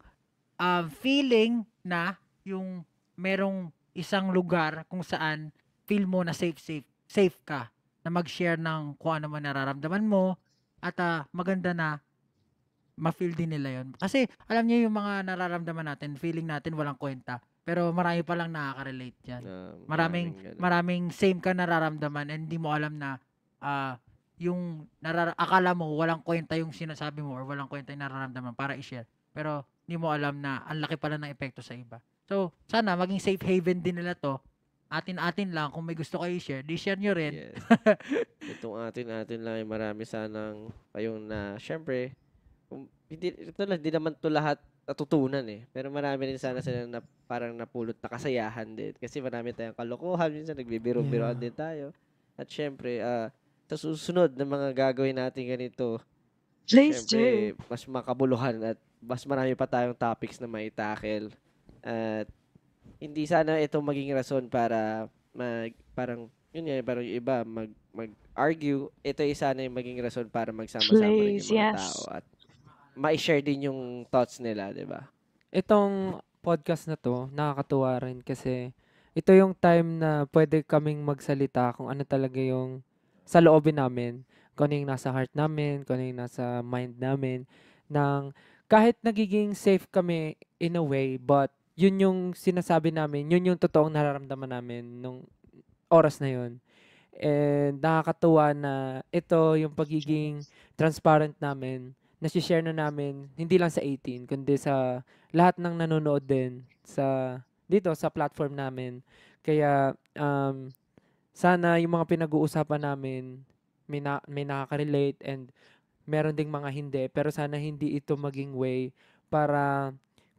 feeling na yung merong isang lugar kung saan feel mo na safe ka na mag-share ng kung ano man nararamdaman mo at maganda na ma-feel din nila yon. Kasi alam niyo yung mga nararamdaman natin, feeling natin walang kwenta. Pero marami pa lang nakaka-relate yan. Maraming same ka nararamdaman and hindi mo alam na yung akala mo walang kwenta yung sinasabi mo or walang kwenta yung nararamdaman para i-share. Pero hindi mo alam na ang laki pala ng epekto sa iba. So, sana maging safe haven din nila to. Atin-atin lang. Kung may gusto kayo i-share, di-share nyo rin.
Yes. Itong atin lang ay marami sanang kayong na, syempre, hindi naman to lahat natutunan eh. Pero marami rin sana sila na parang napulot na kasayahan din. Kasi marami tayong kalokohan. Minsan nagbibiro-biroan din tayo. At syempre, sa susunod na mga gagawin natin ganito,
Please
syempre,
do.
mas makabuluhan at mas marami pa tayong topics na maitackle. At hindi sana ito maging rason para parang yung iba mag-argue. Ito ay sana yung maging rason para magsama-sama rin yung
Please,
mga
yes.
tao at ma-share din yung thoughts nila, di ba?
Itong podcast na to, nakakatuwa rin kasi ito yung time na pwede kaming magsalita kung ano talaga yung sa loobin namin, kung ano yung nasa heart namin, kung ano yung nasa mind namin, nang kahit nagiging safe kami in a way, but yun yung sinasabi namin, yun yung totoong nararamdaman namin nung oras na yun. And nakakatuwa na ito yung pagiging transparent namin, nasi-share na namin, hindi lang sa 18, kundi sa lahat ng nanonood din dito sa platform namin. Kaya sana yung mga pinag-uusapan namin, may nakaka-relate and meron ding mga hindi. Pero sana hindi ito maging way para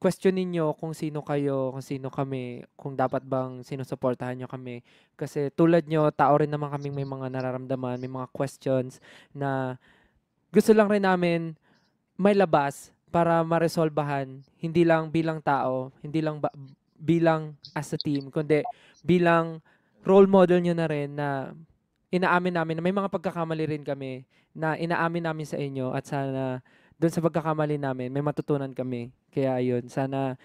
questionin nyo kung sino kayo, kung sino kami, kung dapat bang sinusuportahan nyo kami. Kasi tulad nyo, tao rin naman kaming may mga nararamdaman, may mga questions na gusto lang rin namin may labas para maresolbahan, hindi lang bilang tao, hindi lang bilang as a team, kundi bilang role model nyo na rin na inaamin namin na may mga pagkakamali rin kami na inaamin namin sa inyo at sana doon sa pagkakamali namin may matutunan kami. Kaya ayun, sana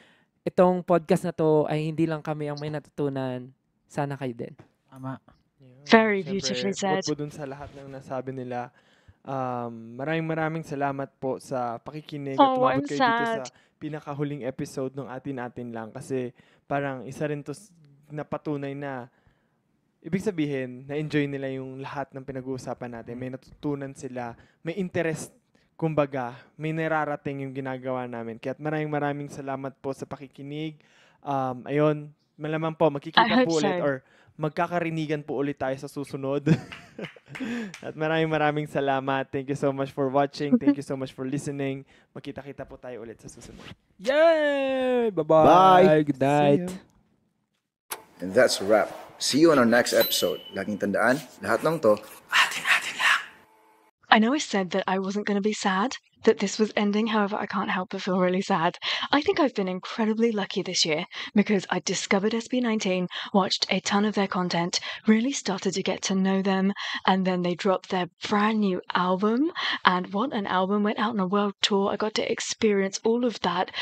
itong podcast na to ay hindi lang kami ang may natutunan, sana kayo din.
Tama.
Very
Siyempre,
beautifully said.
bukod po dun sa lahat ng nasabi nila, maraming salamat po sa pakikinig at
Oh,
umabot
I'm
kayo dito
sad.
sa pinakahuling episode ng atin lang kasi parang isa rin to na patunay na ibig sabihin, na-enjoy nila yung lahat ng pinag-uusapan natin. May natutunan sila, may interest, kumbaga, may nararating yung ginagawa namin. Kaya maraming salamat po sa pakikinig. Ayun, malamang po,
I
magkikita
hope
po ulit
so.
or magkakarinigan po ulit tayo sa susunod. At maraming salamat. Thank you so much for watching. Thank you so much for listening. Magkita-kita po tayo ulit sa susunod.
Yay! Bye-bye!
Bye!
Good night!
And that's a wrap. See you on our next episode. Laging tandaan, lahat ng to,
Atin lang.
I know I said that I wasn't going to be sad, that this was ending. However, I can't help but feel really sad. I think I've been incredibly lucky this year because I discovered SB19, watched a ton of their content, really started to get to know them, and then they dropped their brand new album. And what an album! Went out on a world tour. I got to experience all of that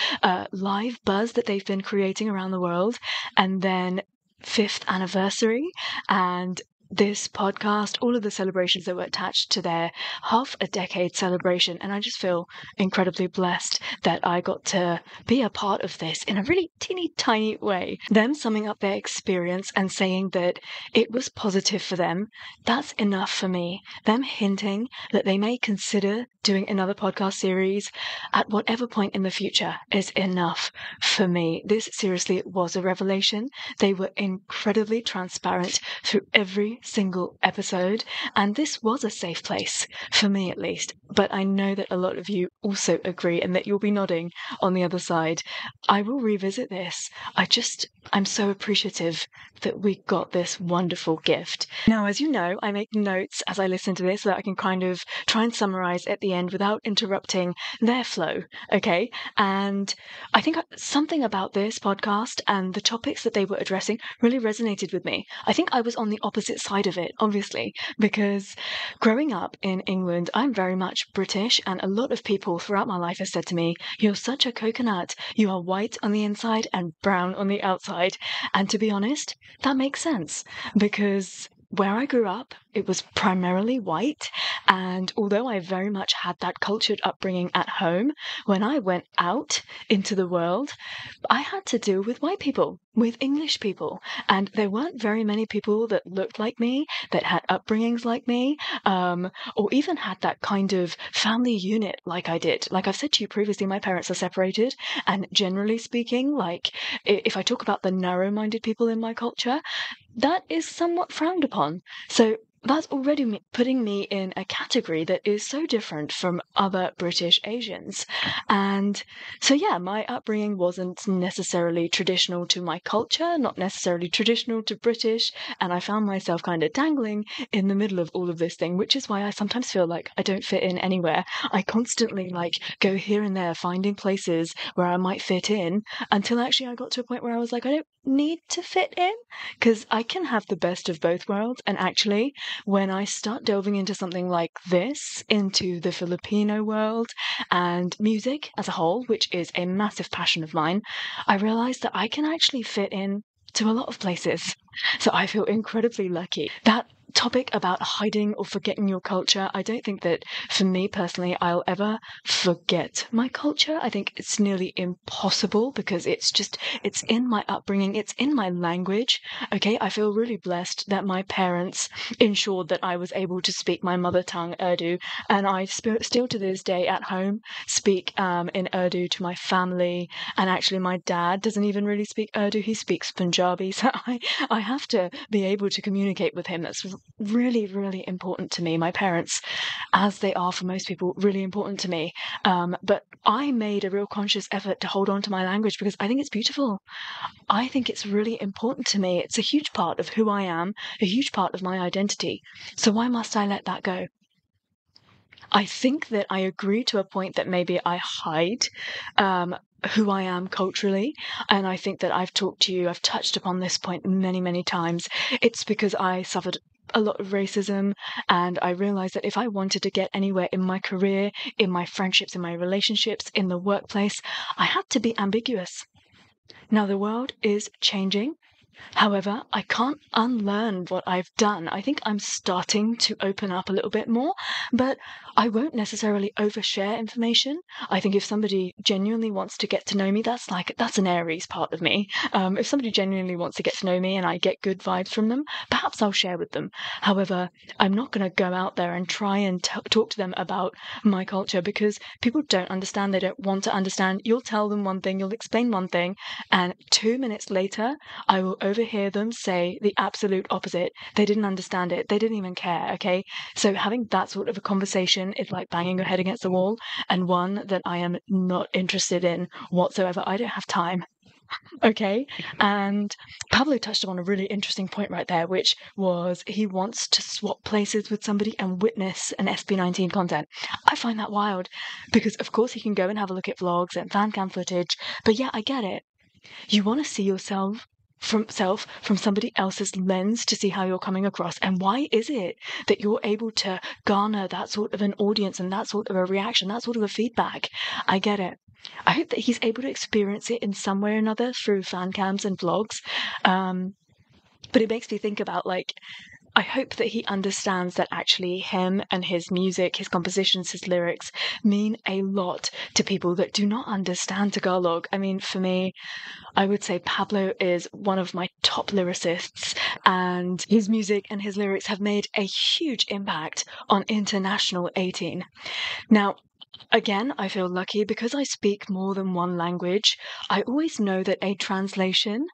live buzz that they've been creating around the world. And then 5th anniversary and this podcast, all of the celebrations that were attached to their half a decade celebration. And I just feel incredibly blessed that I got to be a part of this in a really teeny tiny way. Them summing up their experience and saying that it was positive for them, that's enough for me. Them hinting that they may consider doing another podcast series at whatever point in the future is enough for me. This seriously was a revelation. They were incredibly transparent through every single episode, and this was a safe place for me at least. But I know that a lot of you also agree and that you'll be nodding on the other side. I will revisit this. I'm so appreciative that we got this wonderful gift. Now, as you know, I make notes as I listen to this so that I can kind of try and summarize at the end without interrupting their flow, okay? And I think something about this podcast and the topics that they were addressing really resonated with me. I think I was on the opposite side of it, obviously, because growing up in England, I'm very much British, and a lot of people throughout my life have said to me, "You're such a coconut. You are white on the inside and brown on the outside." And to be honest, that makes sense because where I grew up, it was primarily white, and although I very much had that cultured upbringing at home, when I went out into the world, I had to deal with white people, with English people, and there weren't very many people that looked like me, that had upbringings like me, or even had that kind of family unit like I did. Like I've said to you previously, my parents are separated, and generally speaking, like if I talk about the narrow-minded people in my culture, that is somewhat frowned upon. So that's already putting me in a category that is so different from other British Asians. And so, yeah, my upbringing wasn't necessarily traditional to my culture, not necessarily traditional to British, and I found myself kind of dangling in the middle of all of this thing, which is why I sometimes feel like I don't fit in anywhere. I constantly go here and there finding places where I might fit in until actually I got to a point where I was like, I don't need to fit in because I can have the best of both worlds. And actually, when I start delving into something like this, into the Filipino world and music as a whole, which is a massive passion of mine, I realized that I can actually fit in to a lot of places. So I feel incredibly lucky. That topic about hiding or forgetting your culture, I don't think that for me personally I'll ever forget my culture. I think it's nearly impossible because it's in my upbringing, it's in my language. Okay, I feel really blessed that my parents ensured that I was able to speak my mother tongue, Urdu, and I still to this day at home speak in Urdu to my family. And actually my dad doesn't even really speak Urdu, he speaks Punjabi, so I have to be able to communicate with him. That's really, really important to me. My parents, as they are for most people, really important to me. But I made a real conscious effort to hold on to my language because I think it's beautiful. I think it's really important to me. It's a huge part of who I am, a huge part of my identity. So why must I let that go? I think that I agree to a point that maybe I hide who I am culturally. And I think that I've touched upon this point many, many times. It's because I suffered a lot of racism, and I realized that if I wanted to get anywhere in my career, in my friendships, in my relationships, in the workplace, I had to be ambiguous. Now the world is changing. However, I can't unlearn what I've done. I think I'm starting to open up a little bit more, but I won't necessarily overshare information. I think if somebody genuinely wants to get to know me, that's an Aries part of me. If somebody genuinely wants to get to know me and I get good vibes from them, perhaps I'll share with them. However, I'm not going to go out there and try and talk to them about my culture because people don't understand. They don't want to understand. You'll tell them one thing, you'll explain one thing, and 2 minutes later, I will overhear them say the absolute opposite. They didn't understand it. They didn't even care, okay? So having that sort of a conversation is like banging your head against the wall, and one that I am not interested in whatsoever. I don't have time. Okay. And Pablo touched upon a really interesting point right there, which was he wants to swap places with somebody and witness an SB19 content. I find that wild because, of course, he can go and have a look at vlogs and fan cam footage. But yeah, I get it. You want to see yourself from somebody else's lens to see how you're coming across. And why is it that you're able to garner that sort of an audience and that sort of a reaction, that sort of a feedback? I get it. I hope that he's able to experience it in some way or another through fan cams and vlogs. But it makes me think about, like, I hope that he understands that actually him and his music, his compositions, his lyrics mean a lot to people that do not understand Tagalog. I mean, for me, I would say Pablo is one of my top lyricists, and his music and his lyrics have made a huge impact on International 18. Now, again, I feel lucky because I speak more than one language. I always know that a translation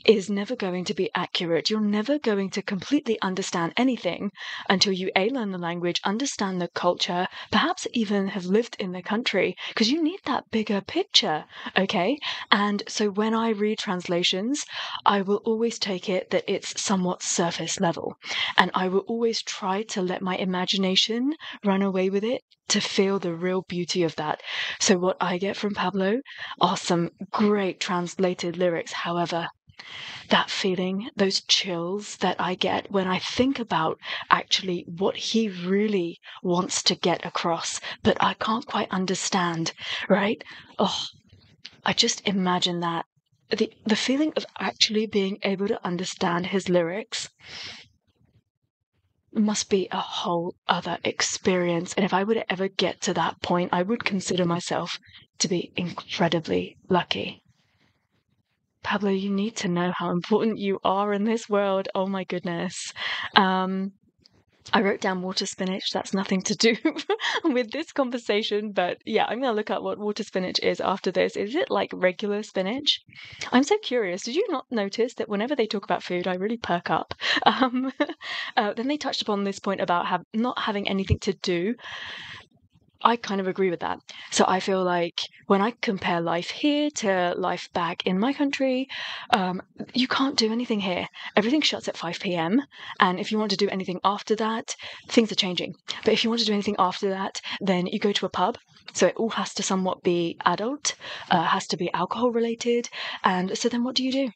is never going to be accurate. You're never going to completely understand anything until you A, learn the language, understand the culture, perhaps even have lived in the country, because you need that bigger picture, okay? And so when I read translations, I will always take it that it's somewhat surface level. And I will always try to let my imagination run away with it to feel the real beauty of that. So what I get from Pablo are some great translated lyrics. However, that feeling, those chills that I get when I think about actually what he really wants to get across, but I can't quite understand, right? Oh, I just imagine that. The feeling of actually being able to understand his lyrics must be a whole other experience. And if I were to ever get to that point, I would consider myself to be incredibly lucky. Pablo, you need to know how important you are in this world. Oh my goodness. I wrote down water spinach. That's nothing to do with this conversation, but yeah, I'm going to look up what water spinach is after this. Is it like regular spinach? I'm so curious. Did you not notice that whenever they talk about food, I really perk up? Then they touched upon this point about not having anything to do. I kind of agree with that. So I feel like when I compare life here to life back in my country, you can't do anything here. Everything shuts at 5 p.m. And if you want to do anything after that, things are changing. But if you want to do anything after that, then you go to a pub. So it all has to somewhat be adult, has to be alcohol related. And so then what do?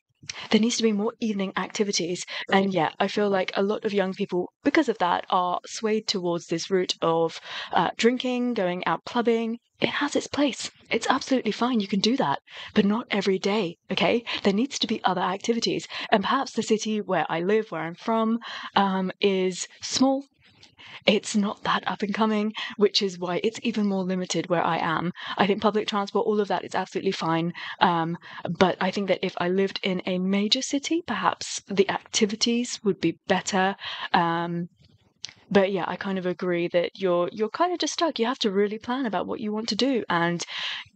There needs to be more evening activities. And yeah, I feel like a lot of young people, because of that, are swayed towards this route of drinking, going out clubbing. It has its place. It's absolutely fine. You can do that, but not every day, okay? There needs to be other activities. And perhaps the city where I live, where I'm from, is small. It's not that up and coming, which is why it's even more limited where I am. I think public transport, all of that is absolutely fine. But I think that if I lived in a major city, perhaps the activities would be better. But yeah, I kind of agree that you're kind of just stuck. You have to really plan about what you want to do. And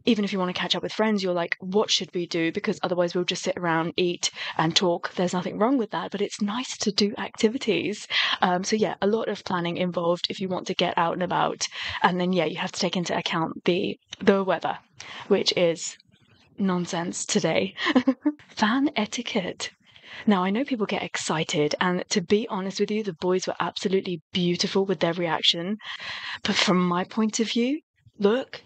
even if you want to catch up with friends, you're like, what should we do? Because otherwise we'll just sit around, eat and talk. There's nothing wrong with that, but it's nice to do activities. So yeah, a lot of planning involved if you want to get out and about. And then yeah, you have to take into account the weather, which is nonsense today. Fan etiquette. Now, I know people get excited, and to be honest with you, the boys were absolutely beautiful with their reaction. But from my point of view, look,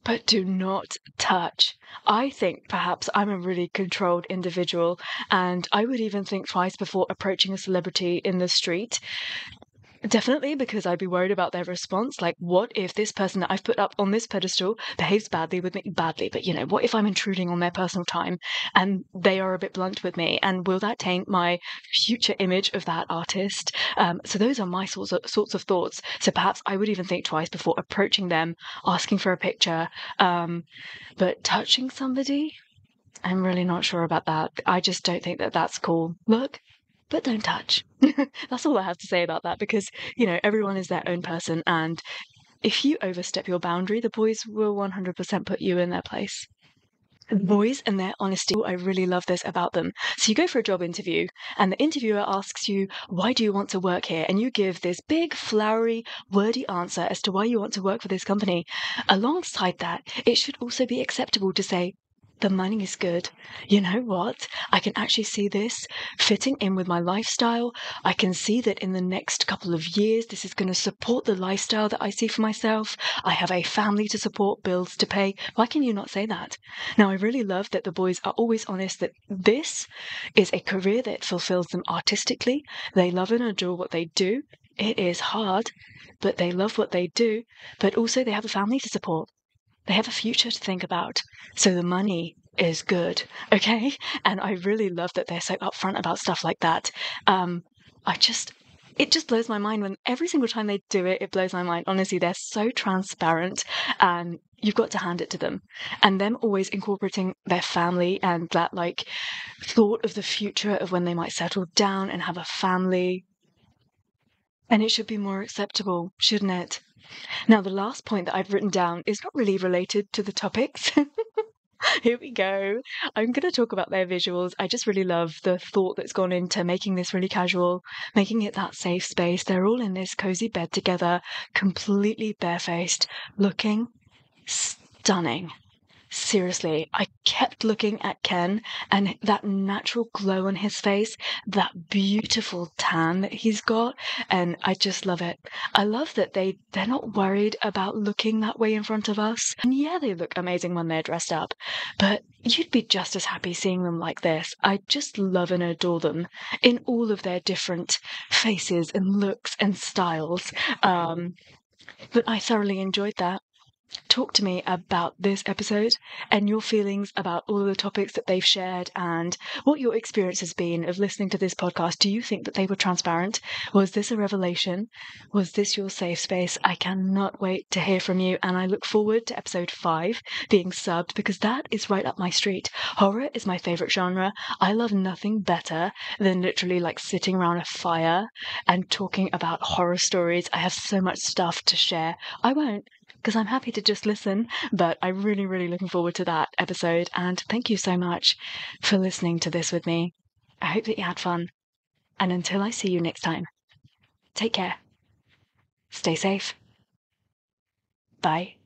but do not touch. I think perhaps I'm a really controlled individual, and I would even think twice before approaching a celebrity in the street. Definitely, because I'd be worried about their response. Like, what if this person that I've put up on this pedestal behaves badly with me? Badly, but what if I'm intruding on their personal time and they are a bit blunt with me? And will that taint my future image of that artist? So those are my sorts of thoughts. So perhaps I would even think twice before approaching them, asking for a picture. But touching somebody, I'm really not sure about that. I just don't think that that's cool. Look, but don't touch. That's all I have to say about that, because, everyone is their own person, and if you overstep your boundary, the boys will 100% put you in their place. The boys and their honesty, I really love this about them. So you go for a job interview, and the interviewer asks you, why do you want to work here? And you give this big, flowery, wordy answer as to why you want to work for this company. Alongside that, it should also be acceptable to say, the money is good. You know what? I can actually see this fitting in with my lifestyle. I can see that in the next couple of years, this is going to support the lifestyle that I see for myself. I have a family to support, bills to pay. Why can you not say that? Now, I really love that the boys are always honest that this is a career that fulfills them artistically. They love and adore what they do. It is hard, but they love what they do. But also they have a family to support. They have a future to think about. So the money is good, okay? And I really love that they're so upfront about stuff like that. It just blows my mind when every single time they do it, it blows my mind. Honestly, they're so transparent, and you've got to hand it to them. And them always incorporating their family and that thought of the future of when they might settle down and have a family. And it should be more acceptable, shouldn't it? Now, the last point that I've written down is not really related to the topics. Here we go. I'm going to talk about their visuals. I just really love the thought that's gone into making this really casual, making it that safe space. They're all in this cozy bed together, completely barefaced, looking stunning. Seriously, I kept looking at Ken and that natural glow on his face, that beautiful tan that he's got, and I just love it. I love that they're not worried about looking that way in front of us. And yeah, they look amazing when they're dressed up, but you'd be just as happy seeing them like this. I just love and adore them in all of their different faces and looks and styles. But I thoroughly enjoyed that. Talk to me about this episode and your feelings about all the topics that they've shared and what your experience has been of listening to this podcast. Do you think that they were transparent? Was this a revelation? Was this your safe space? I cannot wait to hear from you, and I look forward to episode 5 being subbed, because that is right up my street. Horror is my favorite genre. I love nothing better than literally sitting around a fire and talking about horror stories. I have so much stuff to share. I won't, because I'm happy to just listen, but I'm really, really looking forward to that episode, and thank you so much for listening to this with me. I hope that you had fun, and until I see you next time, take care, stay safe, bye.